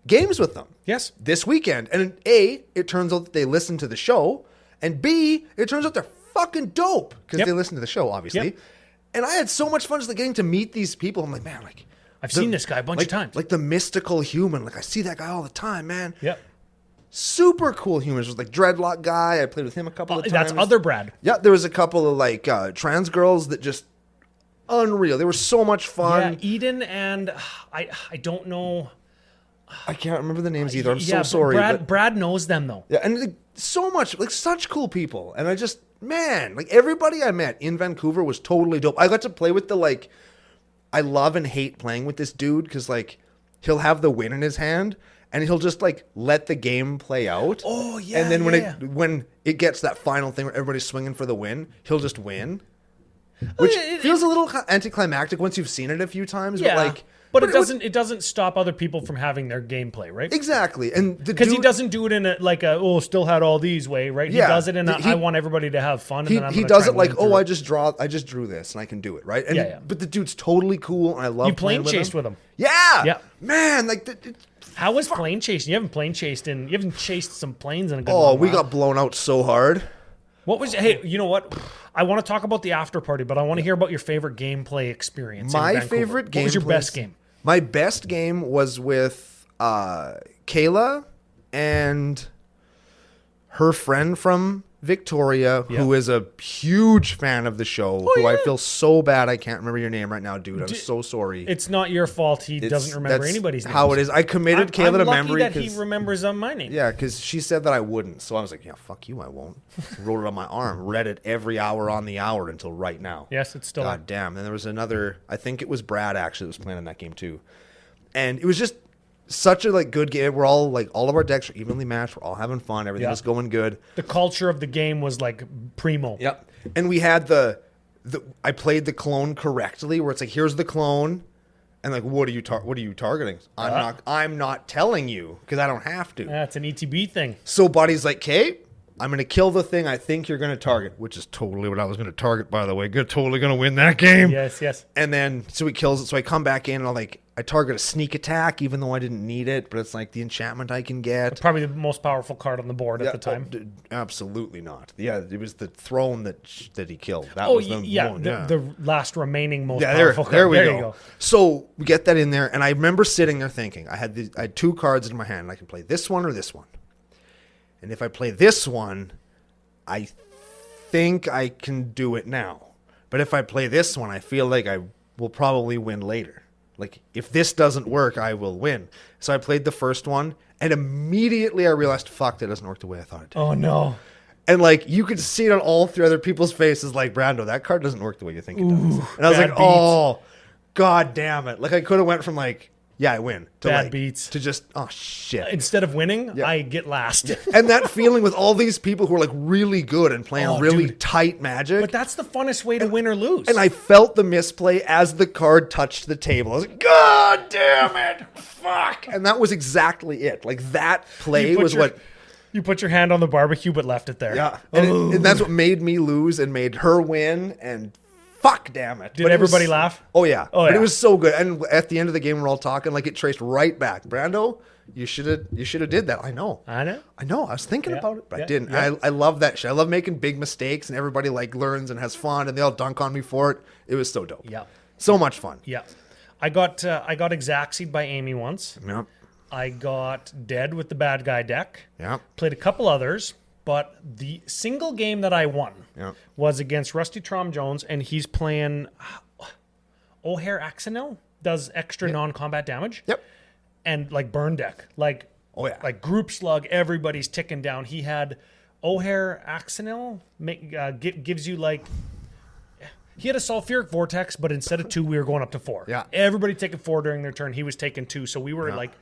games with them. Yes. This weekend. And A, it turns out that they listen to the show. And B, it turns out they're fucking dope because they listen to the show, obviously. Yep. And I had so much fun just like, getting to meet these people. I'm like, man, like... I've seen this guy a bunch of times. Like the mystical human. Like, I see that guy all the time, man. Yep. Super cool humans. There's like Dreadlock guy. I played with him a couple of times. That's other Brad. Yeah, there was a couple of like trans girls that just unreal. They were so much fun. Yeah, Eden and I don't know. I can't remember the names either. I'm so sorry. Brad knows them though. Yeah, and like, so much, like such cool people. And I just, man, like everybody I met in Vancouver was totally dope. I got to play with I love and hate playing with this dude because like he'll have the win in his hand. And he'll just like let the game play out. Oh yeah. And then when it gets that final thing where everybody's swinging for the win, he'll just win, which feels a little anticlimactic once you've seen it a few times. Yeah. But it doesn't stop other people from having their gameplay, right? Exactly. And because he doesn't do it in still had all these way, right? He does it in I want everybody to have fun. And he does it like, I just drew this and I can do it, right? And but the dude's totally cool and I love playing chased with him. Yeah. Yeah. Man, like how was plane chasing? You haven't chased some planes in a good long while. We got blown out so hard. Hey, you know what? I want to talk about the after party, but I want to hear about your favorite gameplay experience. My favorite game. What was your best game? My best game was with Kayla and her friend from Victoria, who is a huge fan of the show, I feel so bad I can't remember your name right now, dude. I'm so sorry. It's not your fault. He doesn't remember anybody's name. How it is. I committed Kayla to memory. I'm lucky that he remembers my name. Yeah, because she said that I wouldn't. So I was like, yeah, fuck you, I won't. Wrote it on my arm. Read it every hour on the hour until right now. Yes, it's still God damn. Then there was another, I think it was Brad actually that was playing in that game too. And it was just such a good game. We're all all of our decks are evenly matched. We're all having fun. Everything was going good. The culture of the game was primo. Yep. And we had the I played the correctly, where it's like, here's the clone, and like, what are you targeting? I'm not telling you because I don't have to. That's an ETB thing. So Buddy's like, "Okay, I'm going to kill the thing I think you're going to target," which is totally what I was going to target, by the way. Good, totally going to win that game. Yes. And then, so he kills it. So I come back in and I target a sneak attack, even though I didn't need it, but it's like the enchantment I can get. Probably the most powerful card on the board at the time. Absolutely not. Yeah, it was the throne that he killed. That was the last remaining most powerful card. There we go. So we get that in there, and I remember sitting there thinking, I had 2 cards in my hand. I can play this one or this one. And if I play this one, I think I can do it now. But if I play this one, I feel like I will probably win later. Like, if this doesn't work, I will win. So I played the first one, and immediately I realized, fuck, that doesn't work the way I thought it did. Oh, no. And, like, you could see it on all 3 other people's faces, like, Brando, that card doesn't work the way you think it does. And I was like, oh, god damn it. Like, I could have went from, like, yeah, I win. To bad beats. To just, oh, shit. Instead of winning, I get last. And that feeling with all these people who are, like, really good and playing really tight Magic. But that's the funnest way to win or lose. And I felt the misplay as the card touched the table. I was like, god damn it. Fuck. And that was exactly it. Like, that play was what... You put your hand on the barbecue but left it there. Yeah. And that's what made me lose and made her win, and... Fuck, damn it. Did everybody laugh? Oh, yeah. But it was so good. And at the end of the game, we're all talking, like, it traced right back. Brando, you should have did that. I know. I was thinking about it, but I didn't. Yeah. I love that shit. I love making big mistakes, and everybody, like, learns and has fun, and they all dunk on me for it. It was so dope. Yeah. So much fun. Yeah. I got Exacxied by Amy once. Yeah. I got Dead with the bad guy deck. Yeah. Played a couple others. But the single game that I won was against Rusty Trom Jones, and he's playing O'Hare Axonil, does extra non-combat damage. Yep. And like burn deck. Like group slug, everybody's ticking down. He had O'Hare Axonil, gives you like... He had a Sulfuric Vortex, but instead of 2, we were going up to 4. Yeah. Everybody taking 4 during their turn. He was taking 2, so we were like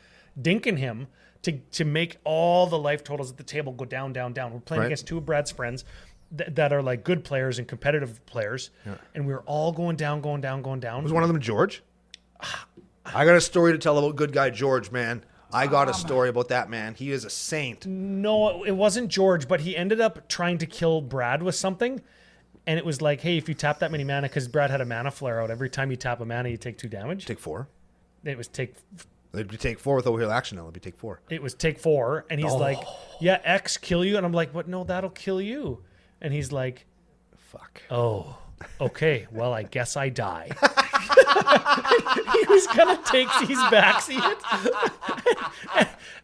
dinking him to make all the life totals at the table go down, down, down. We're playing against 2 of Brad's friends that are like good players and competitive players, and we were all going down, going down, going down. Was one of them George? I got a story to tell about good guy George, man. I got a story about that man. He is a saint. No, it wasn't George, but he ended up trying to kill Brad with something, and it was like, hey, if you tap that many mana, because Brad had a mana flare out, every time you tap a mana, you take 2 damage. Take 4. It was take... It'd be take 4 with O'Hare Action. It'd be take 4. It was take 4, and he's like, "Yeah, X kill you," and I'm like, "What? No, that'll kill you." And he's like, "Fuck." Oh, okay. Well, I guess I die. He was gonna take his backseat,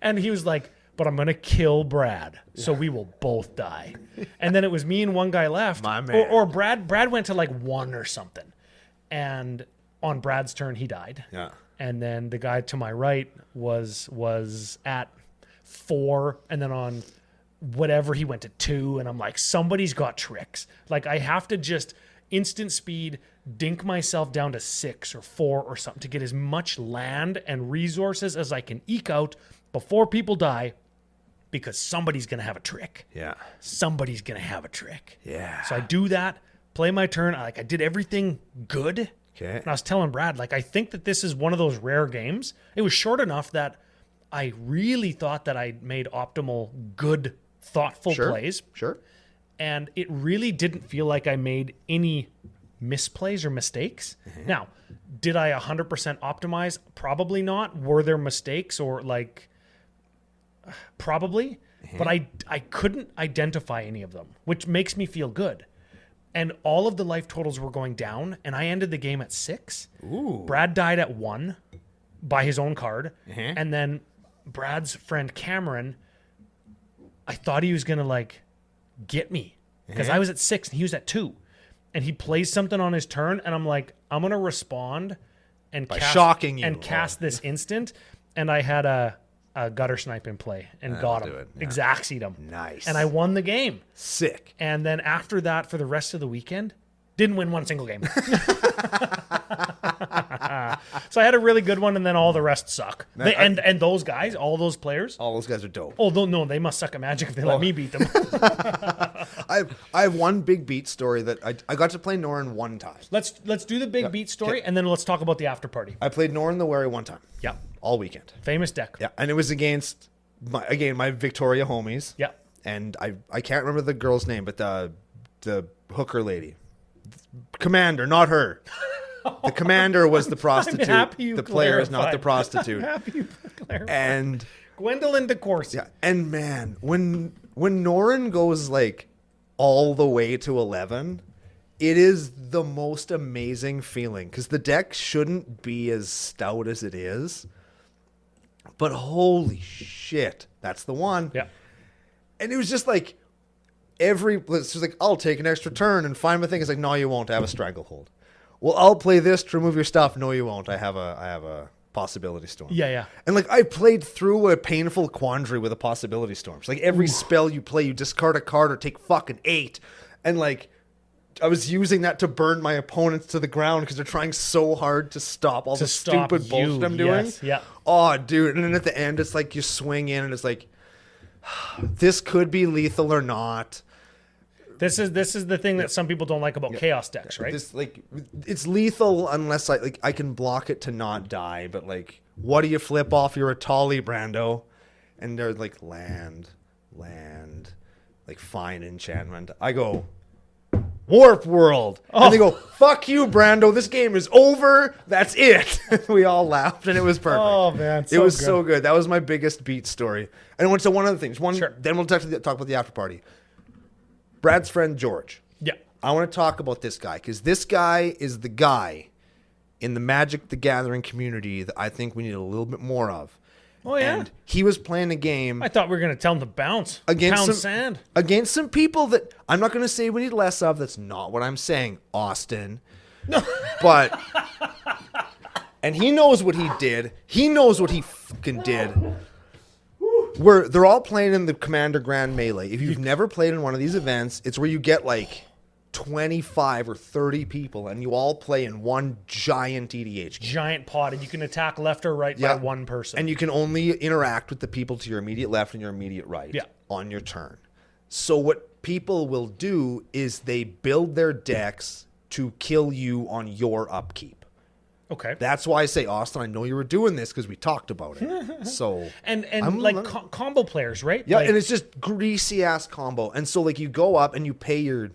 and he was like, "But I'm gonna kill Brad, so we will both die." And then it was me and one guy left. My man. Or Brad. Brad went to like 1 or something, and on Brad's turn, he died. Yeah. And then the guy to my right was at 4, and then on whatever he went to 2, and I'm like, somebody's got tricks. Like, I have to just instant speed dink myself down to 6 or 4 or something to get as much land and resources as I can eke out before people die, because somebody's gonna have a trick. Yeah. Somebody's gonna have a trick. Yeah. So I do that, play my turn. I did everything good. Okay. And I was telling Brad, like, I think that this is one of those rare games. It was short enough that I really thought that I made optimal, good, thoughtful plays. Sure. And it really didn't feel like I made any misplays or mistakes. Mm-hmm. Now, did I 100% optimize? Probably not. Were there mistakes or like... Probably. Mm-hmm. But I couldn't identify any of them, which makes me feel good. And all of the life totals were going down, and I ended the game at 6. Ooh. Brad died at 1 by his own card. Mm-hmm. And then Brad's friend Cameron, I thought he was going to, like, get me. Because I was at 6, and he was at 2. And he plays something on his turn, and I'm like, I'm going to respond and by shocking you. And cast this instant. And I had a gutter snipe in play and got him. Yeah. Exacxied him. Nice. And I won the game. Sick. And then after that, for the rest of the weekend, didn't win one single game. So I had a really good one, and then all the rest suck. And those guys, all those players. All those guys are dope. Oh, no, they must suck at Magic if they let me beat them. I have one big beat story that I got to play Norn one time. Let's do the big beat story, and then let's talk about the after party. I played Norn the Wary one time. Yeah. All weekend. Famous deck. Yeah, and it was against, my Victoria homies. Yeah. And I can't remember the girl's name, but the hooker lady. Commander, not her. The commander was the prostitute. The player is not the prostitute. I'm happy you clarified. And Gwendolyn DeCourcy. Yeah, and man, when Norin goes like all the way to 11, it is the most amazing feeling because the deck shouldn't be as stout as it is, but holy shit, that's the one. Yeah, and it was just like it's just like, I'll take an extra turn and find my thing. It's like, no, you won't. I have a stranglehold. Well, I'll play this to remove your stuff. No, you won't. I have a possibility storm. Yeah. And like I played through a painful quandary with a possibility storm. It's like every spell you play, you discard a card or take fucking 8. And like I was using that to burn my opponents to the ground because they're trying so hard to stop all the stupid bullshit I'm doing. Yes, yeah. Oh, dude. And then at the end, it's like you swing in and it's like, this could be lethal or not. This is the thing that some people don't like about chaos decks, right? This, like, it's lethal unless I can block it to not die. But like, what do you flip off? You're a Tali, Brando, and they're like land, like fine enchantment. I go Warp World, and they go, fuck you, Brando. This game is over. That's it. We all laughed, and it was perfect. Oh man, it was so good. That was my biggest beat story. And I went to one other thing. Then we'll talk about the after party. Brad's friend George. Yeah. I want to talk about this guy because this guy is the guy in the Magic the Gathering community that I think we need a little bit more of. Oh, yeah? And he was playing a game. I thought we were going to tell him to bounce. Pound sand. Against some people that I'm not going to say we need less of. That's not what I'm saying, Austin. But, and he knows what he did. He knows what he fucking did. Where they're all playing in the Commander Grand Melee. If you've never played in one of these events, it's where you get like 25 or 30 people and you all play in one giant EDH game. Giant pot, and you can attack left or right by one person. And you can only interact with the people to your immediate left and your immediate right on your turn. So what people will do is they build their decks to kill you on your upkeep. Okay. That's why I say, Austin, I know you were doing this because we talked about it. So and like combo players, right? Yeah, like, and it's just greasy ass combo. And so like you go up and you pay your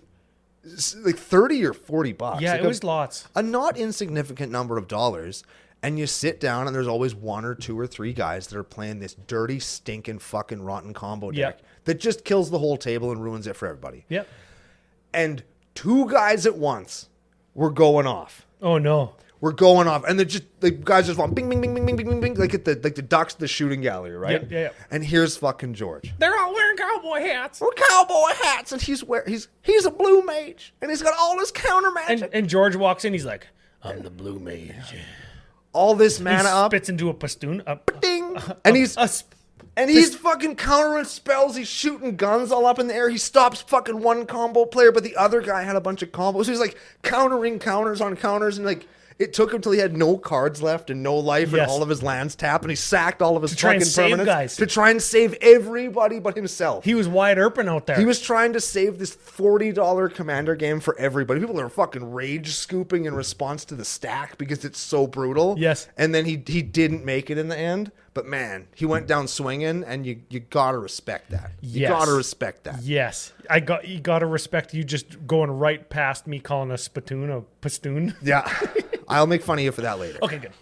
like $30 or $40. Yeah, like it was lots. A not insignificant number of dollars. And you sit down and there's always 1 or 2 or 3 guys that are playing this dirty, stinking, fucking rotten combo deck that just kills the whole table and ruins it for everybody. Yep. And 2 guys at once were going off. Oh no. We're going off, and the guys just want bing, bing, bing, bing, bing, bing, bing, like the ducks at the shooting gallery, right? Yeah. And here's fucking George. They're all wearing cowboy hats. We're cowboy hats, and he's a blue mage, and he's got all his counter magic. And George walks in, he's like, "I'm the blue mage." All this mana up, spits into a pastoon, ding, and he's fucking countering spells. He's shooting guns all up in the air. He stops fucking one combo player, but the other guy had a bunch of combos. So he's like countering counters on counters, and like. It took him till he had no cards left and no life and all of his lands tapped, and he sacked all of his fucking permanents to try and save everybody but himself. He was wide open out there. He was trying to save this $40 Commander game for everybody. People are fucking rage scooping in response to the stack because it's so brutal. Yes. And then he didn't make it in the end. But man, he went down swinging, and you gotta respect that. You gotta respect that. Yes, you gotta respect you just going right past me calling a spittoon a pastoon. Yeah, I'll make fun of you for that later. Okay, good.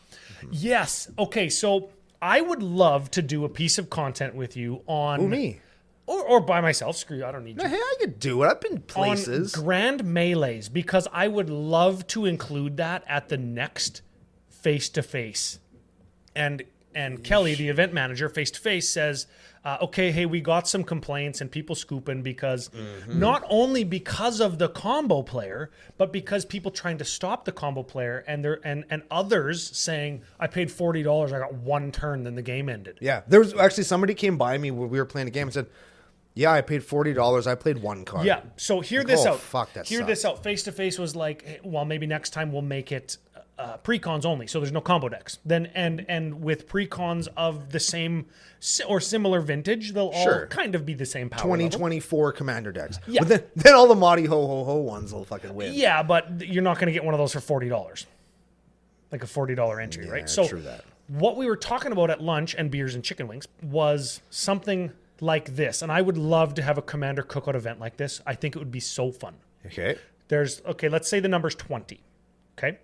Yes. Okay, so I would love to do a piece of content with you on Who, me? Or by myself. Screw you, I don't need you. Hey, I could do it. I've been places. On Grand Melees, because I would love to include that at the next face-to-face. And Kelly, the event manager, face-to-face says, okay, hey, we got some complaints and people scooping because not only because of the combo player, but because people trying to stop the combo player and others saying, I paid $40, I got 1 turn, then the game ended. Yeah, there was actually somebody came by me when we were playing a game and said, yeah, I paid $40, I played 1 card. Yeah, so hear this out. Fuck, that Hear sucks. this out. Face-to-face was like, hey, well, maybe next time we'll make it precons only, so there's no combo decks. Then and with precons of the same or similar vintage, they'll all kind of be the same power 2024 Commander decks. Yeah. But then all the Modi Ho Ho Ho ones will fucking win. Yeah, but you're not going to get one of those for $40. Like a $40 entry, right? So true that. What we were talking about at lunch and beers and chicken wings was something like this. And I would love to have a Commander Cookout event like this. I think it would be so fun. Okay. Let's say the number's 20. Okay?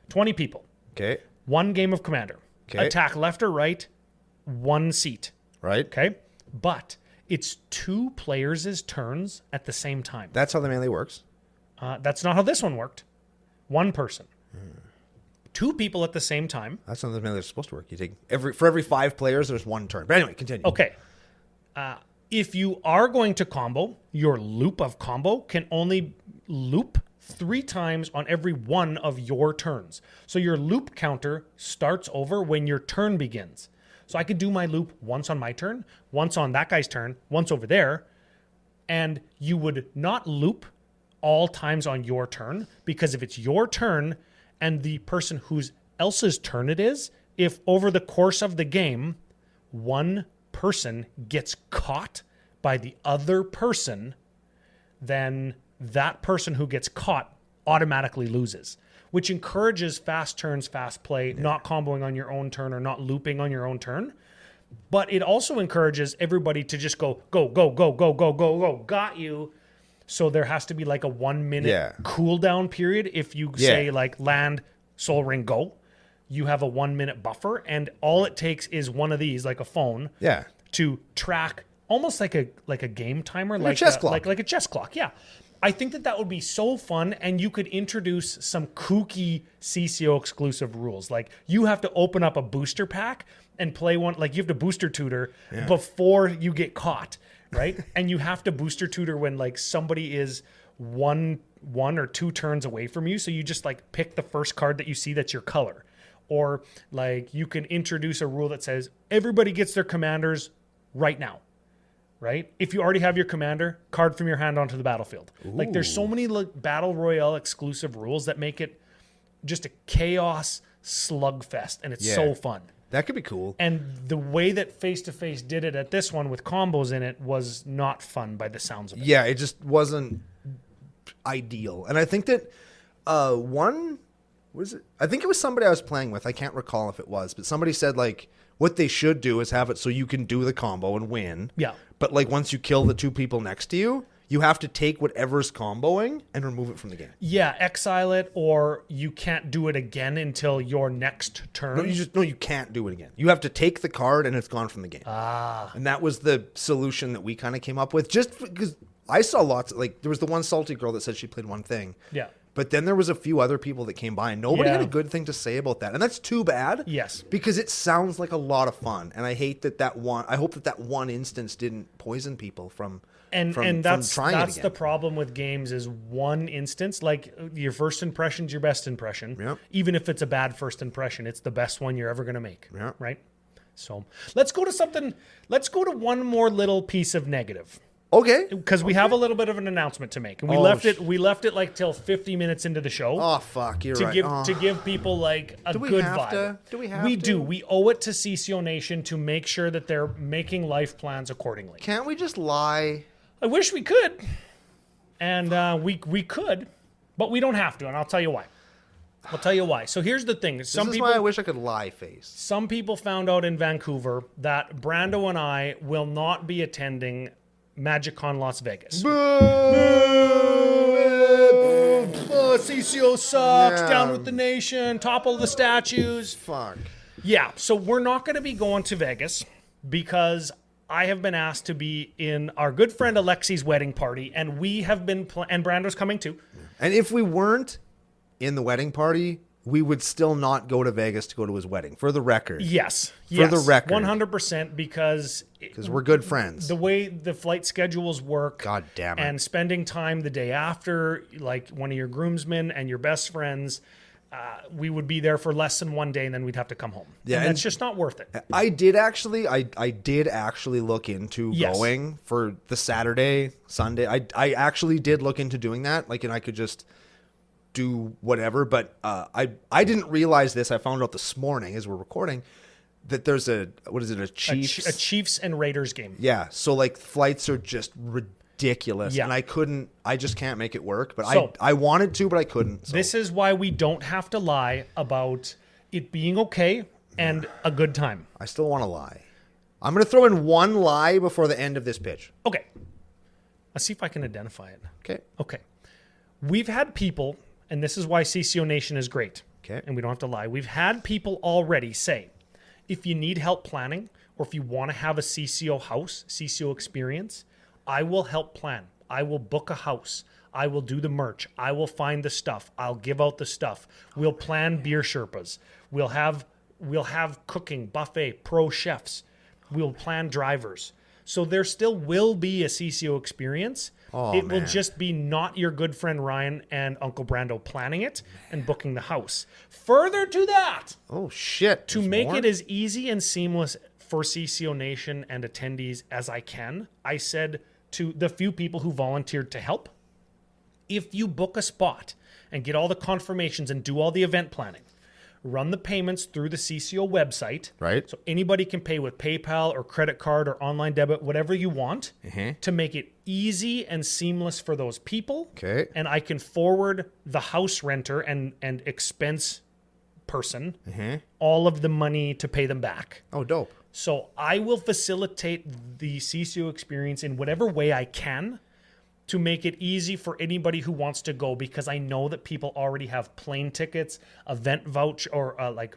20 people. Okay. One game of Commander. Okay. Attack left or right, one seat. Right. Okay? But it's 2 players' turns at the same time. That's how the melee works. That's not how this one worked. One person. 2 people at the same time. That's not the melee is supposed to work. You take for every 5 players, there's 1 turn. But anyway, continue. Okay. If you are going to combo, your loop of combo can only loop 3 times on every one of your turns. So your loop counter starts over when your turn begins. So I could do my loop once on my turn, once on that guy's turn, once over there, and you would not loop all times on your turn, because if it's your turn and the person whose else's turn it is, if over the course of the game, one person gets caught by the other person, then that person who gets caught automatically loses, which encourages fast turns, fast play, not comboing on your own turn or not looping on your own turn. But it also encourages everybody to just go, got you. So there has to be like a 1 minute cooldown period. If you say like land, soul ring, go, you have a 1 minute buffer, and all it takes is one of these, like a phone, to track almost like a game timer, like a chess clock. Like a chess clock. Yeah. I think that would be so fun, and you could introduce some kooky CCO exclusive rules. Like you have to open up a booster pack and play one, like you have to booster tutor before you get caught, right? And you have to booster tutor when like somebody is one or 2 turns away from you. So you just like pick the first card that you see that's your color. Or like you can introduce a rule that says everybody gets their commanders right now. Right? If you already have your commander, card from your hand onto the battlefield. Ooh. Like there's so many Battle Royale exclusive rules that make it just a chaos slugfest, and it's so fun. That could be cool. And the way that Face-to-Face did it at this one with combos in it was not fun by the sounds of it. Yeah, it just wasn't ideal. And I think that I think it was somebody I was playing with. I can't recall if it was, but somebody said like what they should do is have it so you can do the combo and win. Yeah. But like once you kill the 2 people next to you, you have to take whatever's comboing and remove it from the game. Yeah, exile it, or you can't do it again until your next turn. You can't do it again. You have to take the card and it's gone from the game. And that was the solution that we kind of came up with, just because I saw lots of, like there was the one salty girl that said she played one thing. Yeah. But then there was a few other people that came by and nobody had a good thing to say about that. And that's too bad. Yes. Because it sounds like a lot of fun. And I hate I hope that one instance didn't poison people from trying it again. That's the problem with games is one instance. Like your first impression's your best impression. Yep. Even if it's a bad first impression, it's the best one you're ever going to make. Yep. Right? So let's go to one more little piece of negative. Okay. Because we have a little bit of an announcement to make. And we left it like till 50 minutes into the show. Oh, fuck. You're right. To give people like a good vibe. Do we have We to? do. We owe it to CCO Nation to make sure that they're making life plans accordingly. Can't we just lie? I wish we could. And we could, but we don't have to. And I'll tell you why. So here's the thing. This is why I wish I could lie face. Some people found out in Vancouver that Brando and I will not be attending MagicCon Las Vegas. Boo! Oh, CCO sucks. Yeah. Down with the nation. Topple the statues. Fuck. Yeah, so we're not going to be going to Vegas because I have been asked to be in our good friend Alexi's wedding party, and we have been and Brando's coming too. And if we weren't in the wedding party, we would still not go to Vegas to go to his wedding. For the record. Yes. For the record. 100%, because we're good friends. The way the flight schedules work. God damn it. And spending time the day after, like one of your groomsmen and your best friends, we would be there for less than 1 day, and then we'd have to come home. Yeah, and that's just not worth it. I did actually look into going for the Saturday, Sunday. I actually did look into doing that. Like, and I could just do whatever. But I didn't realize this. I found out this morning as we're recording that there's a Chiefs and Raiders game. Yeah. So like flights are just ridiculous. And I just can't make it work. But I wanted to, but I couldn't. So. This is why we don't have to lie about it being okay and a good time. I still want to lie. I'm going to throw in one lie before the end of this pitch. Okay. Let's see if I can identify it. Okay. We've had people, and this is why CCO Nation is great. Okay. And we don't have to lie. We've had people already say, if you need help planning or if you want to have a CCO house, CCO experience, I will help plan. I will book a house. I will do the merch. I will find the stuff. I'll give out the stuff. We'll plan beer Sherpas. We'll have cooking, buffet, pro chefs. We'll plan drivers. So there still will be a CCO experience. It will just be not your good friend Ryan and Uncle Brando planning it and booking the house. Further to that. Oh, shit. To make it as easy and seamless for CCO Nation and attendees as I can, I said to the few people who volunteered to help, if you book a spot and get all the confirmations and do all the event planning, run the payments through the CCO website. Right. So anybody can pay with PayPal or credit card or online debit, whatever you want, to make it easy and seamless for those people. Okay. And I can forward the house renter and expense person all of the money to pay them back. Oh, dope. So I will facilitate the CCO experience in whatever way I can to make it easy for anybody who wants to go, because I know that people already have plane tickets, event voucher, or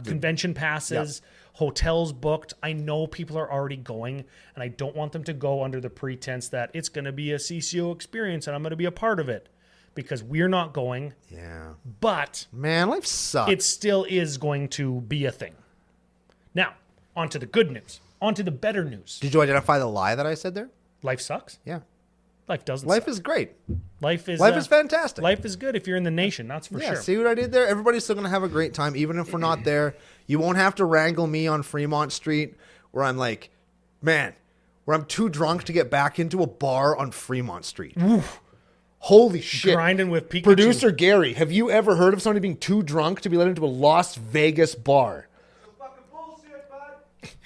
convention passes, hotels booked. I know people are already going, and I don't want them to go under the pretense that it's going to be a CCO experience and I'm going to be a part of it, because we're not going. Yeah. But man, life sucks. It still is going to be a thing. Now, on to the good news. On to the better news. Did you identify the lie that I said there? Life sucks? Yeah. Life doesn't Life suck. is great. Life is fantastic. Life is good if you're in the nation, that's for sure. See what I did there? Everybody's still going to have a great time, even if we're not there. You won't have to wrangle me on Fremont Street where I'm like, man, where I'm too drunk to get back into a bar on Fremont Street. Oof. Holy shit. Grinding with Pikachu. Producer Gary, have you ever heard of somebody being too drunk to be let into a Las Vegas bar?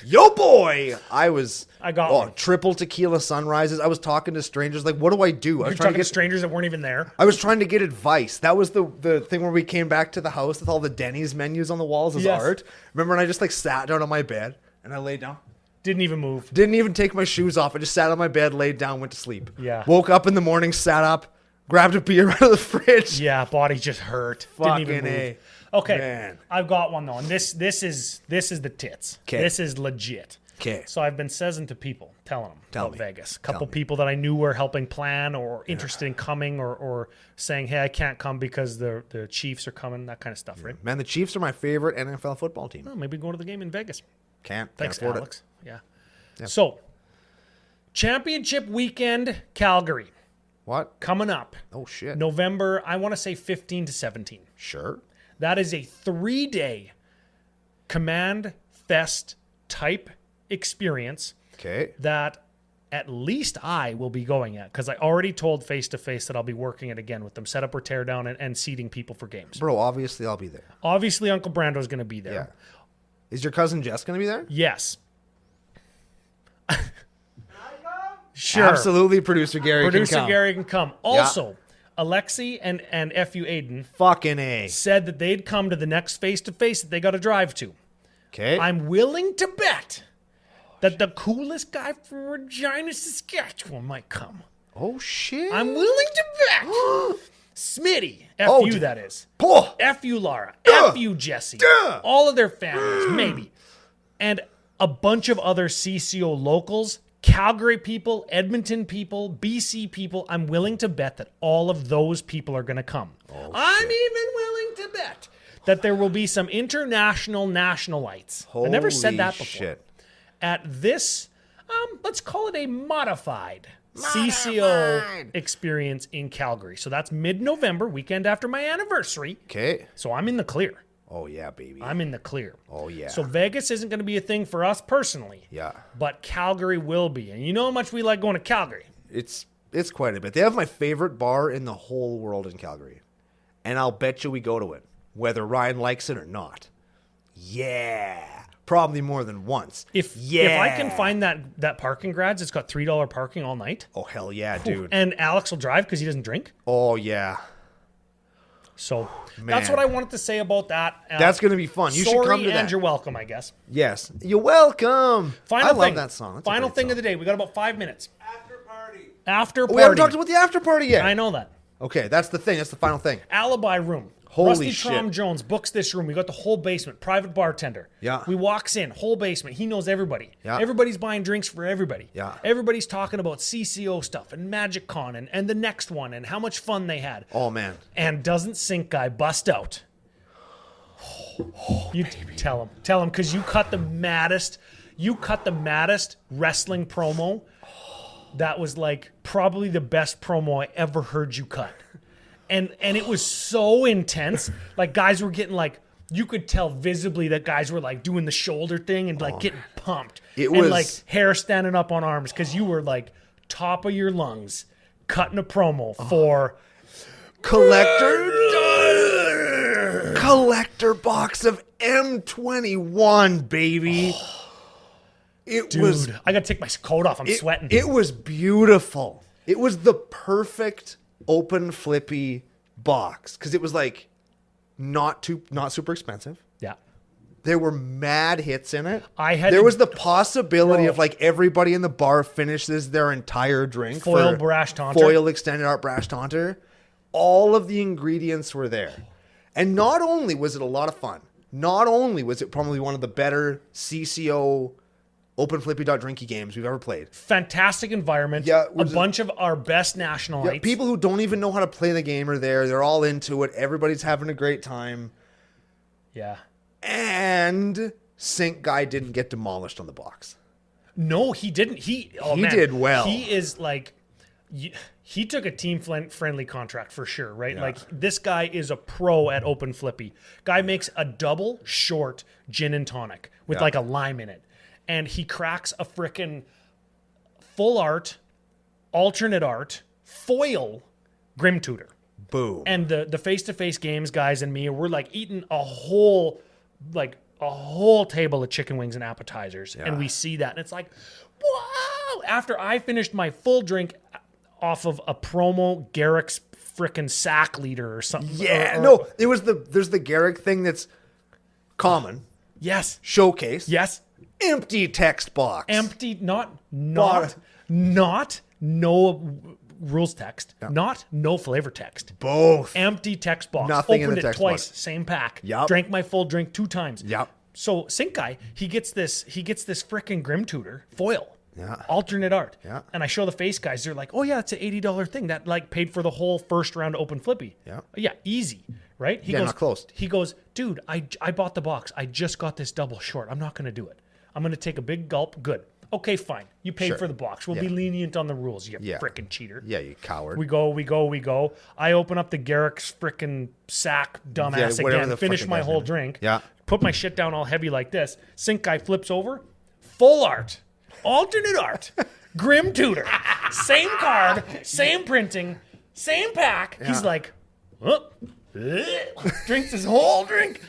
Yo, boy! I got triple tequila sunrises. I was talking to strangers. Like, what do I do? I was trying to get strangers that weren't even there. I was trying to get advice. That was the thing where we came back to the house with all the Denny's menus on the walls as art. Remember, and I just sat down on my bed and I laid down. Didn't even move. Didn't even take my shoes off. I just sat on my bed, laid down, went to sleep. Yeah. Woke up in the morning, sat up, grabbed a beer out of the fridge. Yeah, body just hurt. Fucking Didn't even move. A. Okay, man. I've got one though, and this is the tits. Okay. This is legit. Okay. So I've been saying to people, telling them about me. Vegas. A couple people that I knew were helping plan or interested in coming or saying, hey, I can't come because the Chiefs are coming, that kind of stuff, right? Man, the Chiefs are my favorite NFL football team. Well, maybe go to the game in Vegas. Can't Thanks, afford Alex. it. Yeah. Yep. So, championship weekend, Calgary. What? Coming up. Oh, shit. November, I want to say 15 to 17. Sure. That is a 3-day CommandFest type experience that at least I will be going at, because I already told face-to-face that I'll be working it again with them, set up or tear down and seating people for games. Bro, obviously I'll be there. Obviously Uncle Brando's going to be there. Yeah. Is your cousin Jess going to be there? Yes. Sure. Absolutely, Producer Gary can come. Also, Alexi and F.U. Aiden fucking A said that they'd come to the next face-to-face that they got to drive to. Okay. I'm willing to bet that the coolest guy from Regina, Saskatchewan might come. Oh, shit. I'm willing to bet. Smitty. F.U. that is. F.U. Laura. F.U. Jesse. All of their families, maybe. And a bunch of other CCO locals, Calgary people, Edmonton people, BC people. I'm willing to bet that all of those people are going to come. I'm even willing to bet that there will be some international nationalites. I never said that before. Shit. At this, let's call it a modified CCO experience in Calgary. So that's mid-November, weekend after my anniversary. Okay. So I'm in the clear. Oh, yeah, baby. I'm in the clear. Oh, yeah. So Vegas isn't going to be a thing for us personally. Yeah. But Calgary will be. And you know how much we like going to Calgary. It's quite a bit. They have my favorite bar in the whole world in Calgary. and I'll bet you we go to it, whether Ryan likes it or not. Yeah. Probably more than once. If I can find that parking garage, it's got $3 parking all night. Oh, hell yeah, dude. And Alex will drive because he doesn't drink. Oh, yeah. So that's what I wanted to say about that. That's going to be fun. You should come to that. And you're welcome, I guess. Yes. You're welcome. I love that song. That's final thing of the day. We got about 5 minutes. After party. We haven't talked about the after party yet. I know that. Okay, that's the thing. That's the final thing. Alibi room. Holy Rusty shit. Trom Jones books this room. We got the whole basement. Private bartender. Yeah. We walks in. Whole basement. He knows everybody. Yeah. Everybody's buying drinks for everybody. Yeah. Everybody's talking about CCO stuff and Magic Con and the next one and how much fun they had. Oh, man. And doesn't Sink Guy bust out? You tell him because you cut the maddest wrestling promo. That was like probably the best promo I ever heard you cut. And it was so intense. Like guys were getting like, you could tell visibly that guys were like doing the shoulder thing and like getting pumped. It was like hair standing up on arms because you were like top of your lungs cutting a promo for collector box of M21, baby. Dude, I gotta take my coat off. I'm sweating. It was beautiful. It was the perfect open flippy box because it was like not super expensive. Yeah. There were mad hits in it. There was the possibility of like everybody in the bar finishes their entire drink. Foil brash taunter. Foil extended art brash taunter. All of the ingredients were there. And not only was it a lot of fun, not only was it probably one of the better CCO open flippy.drinky games we've ever played. Fantastic environment. Yeah, a bunch of our best nationalites. People who don't even know how to play the game are there. They're all into it. Everybody's having a great time. Yeah. And Sink Guy didn't get demolished on the box. No, he didn't. He did well. He is like, he took a team-friendly contract for sure, right? Yeah. Like this guy is a pro at open flippy. Guy makes a double short gin and tonic with like a lime in it. And he cracks a frickin' full art, alternate art, foil Grim Tutor. Boom. And the face-to-face games guys and me, we're like eating a whole table of chicken wings and appetizers. Yeah. And we see that. And it's like, wow. After I finished my full drink off of a promo Garrick's frickin' sack leader or something. Yeah. There's the Garrick thing that's common. Yes. Showcase. Yes. Empty text box. Empty, not no rules text, not no flavor text. Both. Empty text box. Nothing Opened in the text twice, box. same pack. Yep. Drank my full drink 2 times. Yep. So Sink Guy, he gets this frickin' Grim Tutor foil. Yeah. Alternate art. Yeah. And I show the face guys, they're like, oh yeah, it's an $80 thing. That like paid for the whole first round of open flippy. Yeah. Yeah, easy. Right? He goes, not close. He goes, dude, I bought the box. I just got this double short. I'm not gonna do it. I'm going to take a big gulp. Good. Okay, fine. You paid for the box. We'll be lenient on the rules, you frickin' cheater. Yeah, you coward. We go. I open up the Garrick's frickin' sack dumbass again, finish my whole drink, put my shit down all heavy like this. Sink Guy flips over. Full art. Alternate art. Grim Tutor. Same card, same printing, same pack. Yeah. He's like, oh. Drinks his whole drink.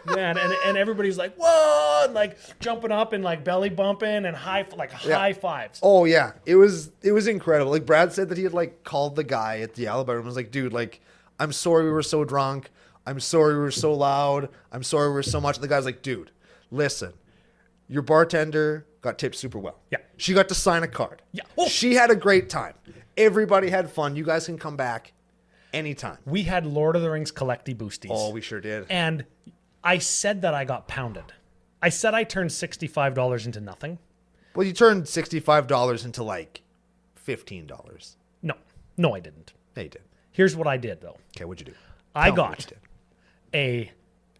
Man, and everybody's like, whoa, and like jumping up and like belly bumping and high fives. Oh yeah. It was incredible. Like Brad said that he had like called the guy at the Alibi room and was like, dude, like, I'm sorry we were so drunk. I'm sorry we were so loud. I'm sorry we were so much. And the guy's like, dude, listen, your bartender got tipped super well. Yeah. She got to sign a card. Yeah. Oh. She had a great time. Everybody had fun. You guys can come back anytime. We had Lord of the Rings collecty boosties. Oh, we sure did. And I said that I got pounded. I said I turned $65 into nothing. Well, you turned $65 into like $15. No, I didn't. Yeah, you did. Here's what I did, though. Okay, what'd you do? I got a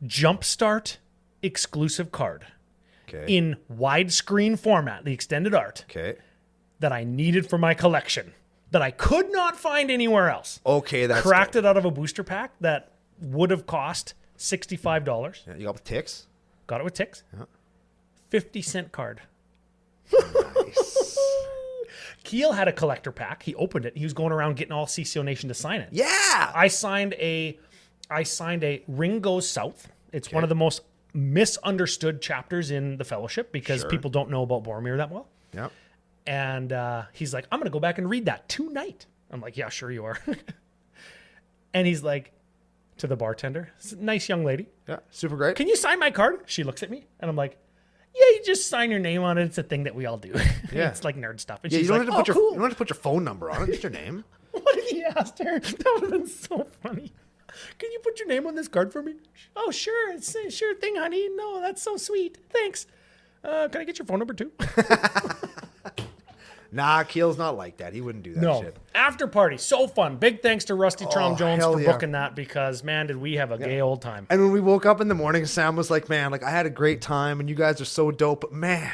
Jumpstart exclusive card in widescreen format, the extended art, that I needed for my collection, that I could not find anywhere else. Okay, that's cracked it out of a booster pack that would have cost $65. Yeah, you got it with ticks? Got it with ticks. Yeah. 50-cent card. Nice. Keel had a collector pack. He opened it. He was going around getting all CCO Nation to sign it. Yeah. I signed a I signed a Ring Goes South. It's one of the most misunderstood chapters in the Fellowship because people don't know about Boromir that well. Yep. And he's like, I'm going to go back and read that tonight. I'm like, yeah, sure you are. And he's like, to the bartender, nice young lady. Yeah, super great. Can you sign my card? She looks at me and I'm like, yeah, you just sign your name on it. It's a thing that we all do. Yeah. It's like nerd stuff. And Yeah, she's you don't like, have to cool. you don't have to put your phone number on it. Just your name. What if he asked her? That would have been so funny. Can you put your name on this card for me? Oh, sure. It's a sure thing, honey. No, that's so sweet. Thanks. Can I get your phone number too? Nah, Keel's not like that. He wouldn't do that shit. After party. So fun. Big thanks to Rusty Trom Jones for booking that because, man, did we have a gay old time. And when we woke up in the morning, Sam was like, man, like I had a great time and you guys are so dope. But man,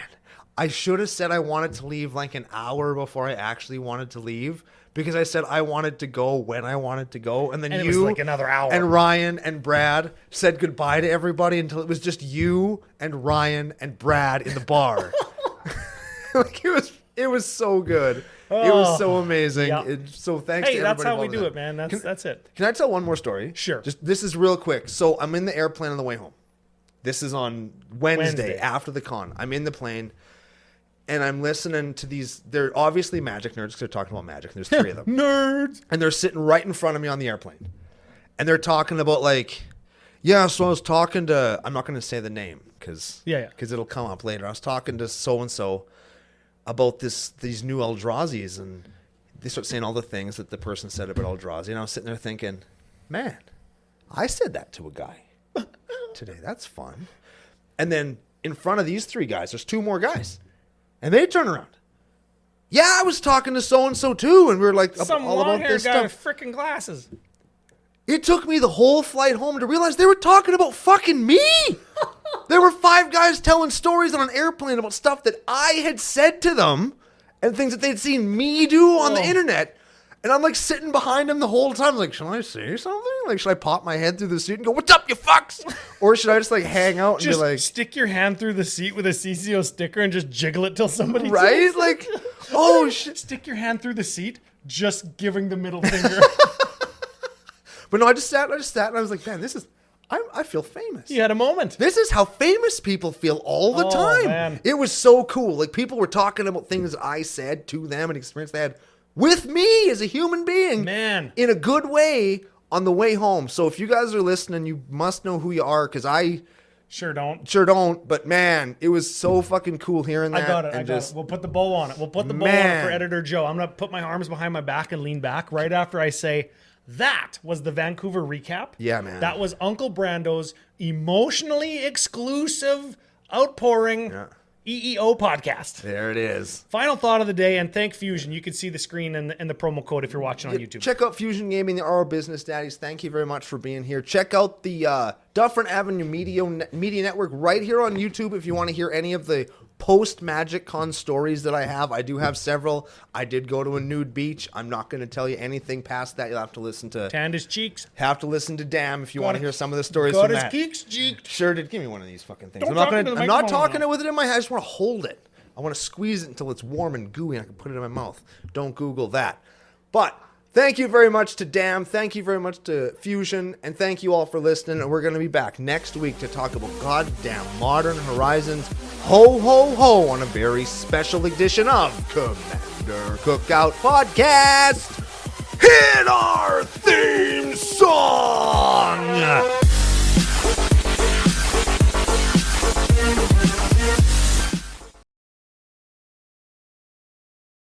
I should have said I wanted to leave like an hour before I actually wanted to leave because I said I wanted to go when I wanted to go. And then it was like another hour. And Ryan and Brad said goodbye to everybody until it was just you and Ryan and Brad in the bar. Like it was so good. It was so amazing. Yeah. So thanks to everybody. Hey, that's how we do that. it, man. That's it. Can I tell one more story? Sure. Just this is real quick. So I'm in the airplane on the way home. This is on Wednesday after the con. I'm in the plane and I'm listening to these. They're obviously Magic nerds because they're talking about Magic. There's 3 of them. Nerds. And they're sitting right in front of me on the airplane. And they're talking about like, yeah, so I was talking to, I'm not going to say the name because it'll come up later. I was talking to so-and-so about these new Eldrazi's, and they start saying all the things that the person said about Eldrazi, and I was sitting there thinking, man, I said that to a guy today. That's fun. And then in front of these 3 guys, there's 2 more guys, and they turn around. Yeah, I was talking to so-and-so too, and we were like, some all about this guy stuff. with freaking glasses. It took me the whole flight home to realize they were talking about fucking me. There were 5 guys telling stories on an airplane about stuff that I had said to them and things that they'd seen me do on the internet. And I'm like sitting behind them the whole time. Like, should I say something? Like, should I pop my head through the seat and go, what's up, you fucks? Or should I just like hang out and just be like, stick your hand through the seat with a CCO sticker and just jiggle it till somebody right? says, Like, oh shit. Stick your hand through the seat, just giving the middle finger. But no, I just sat and I was like, man, I feel famous. You had a moment. This is how famous people feel all the time. Man. It was so cool. Like people were talking about things that I said to them and experience they had with me as a human being. Man. In a good way on the way home. So if you guys are listening, you must know who you are because I sure don't. But man, it was so fucking cool hearing that. I got it. We'll put the bow on it. We'll put the bow on it for Editor Joe. I'm going to put my arms behind my back and lean back right after I say, that was the Vancouver recap. Yeah, man. That was Uncle Brando's emotionally exclusive outpouring EEO podcast. There it is. Final thought of the day, and thank Fusion. You can see the screen and the promo code if you're watching on YouTube. Check out Fusion Gaming, the RO Business Daddies. Thank you very much for being here. Check out the Dufferin Avenue Media Network right here on YouTube if you want to hear any of the post-Magic Con stories that I have. I do have several. I did go to a nude beach. I'm not going to tell you anything past that. You'll have to listen to... Tanned his cheeks. Have to listen to Dam if you want to hear some of the stories from that. Got his cheeks cheeked. Sure did. Give me one of these fucking things. I'm not talking with it in my head. I just want to hold it. I want to squeeze it until it's warm and gooey and I can put it in my mouth. Don't Google that. But... thank you very much to Dam. Thank you very much to Fusion. And thank you all for listening. And we're going to be back next week to talk about goddamn Modern Horizons. Ho, ho, ho on a very special edition of Commander Cookout Podcast.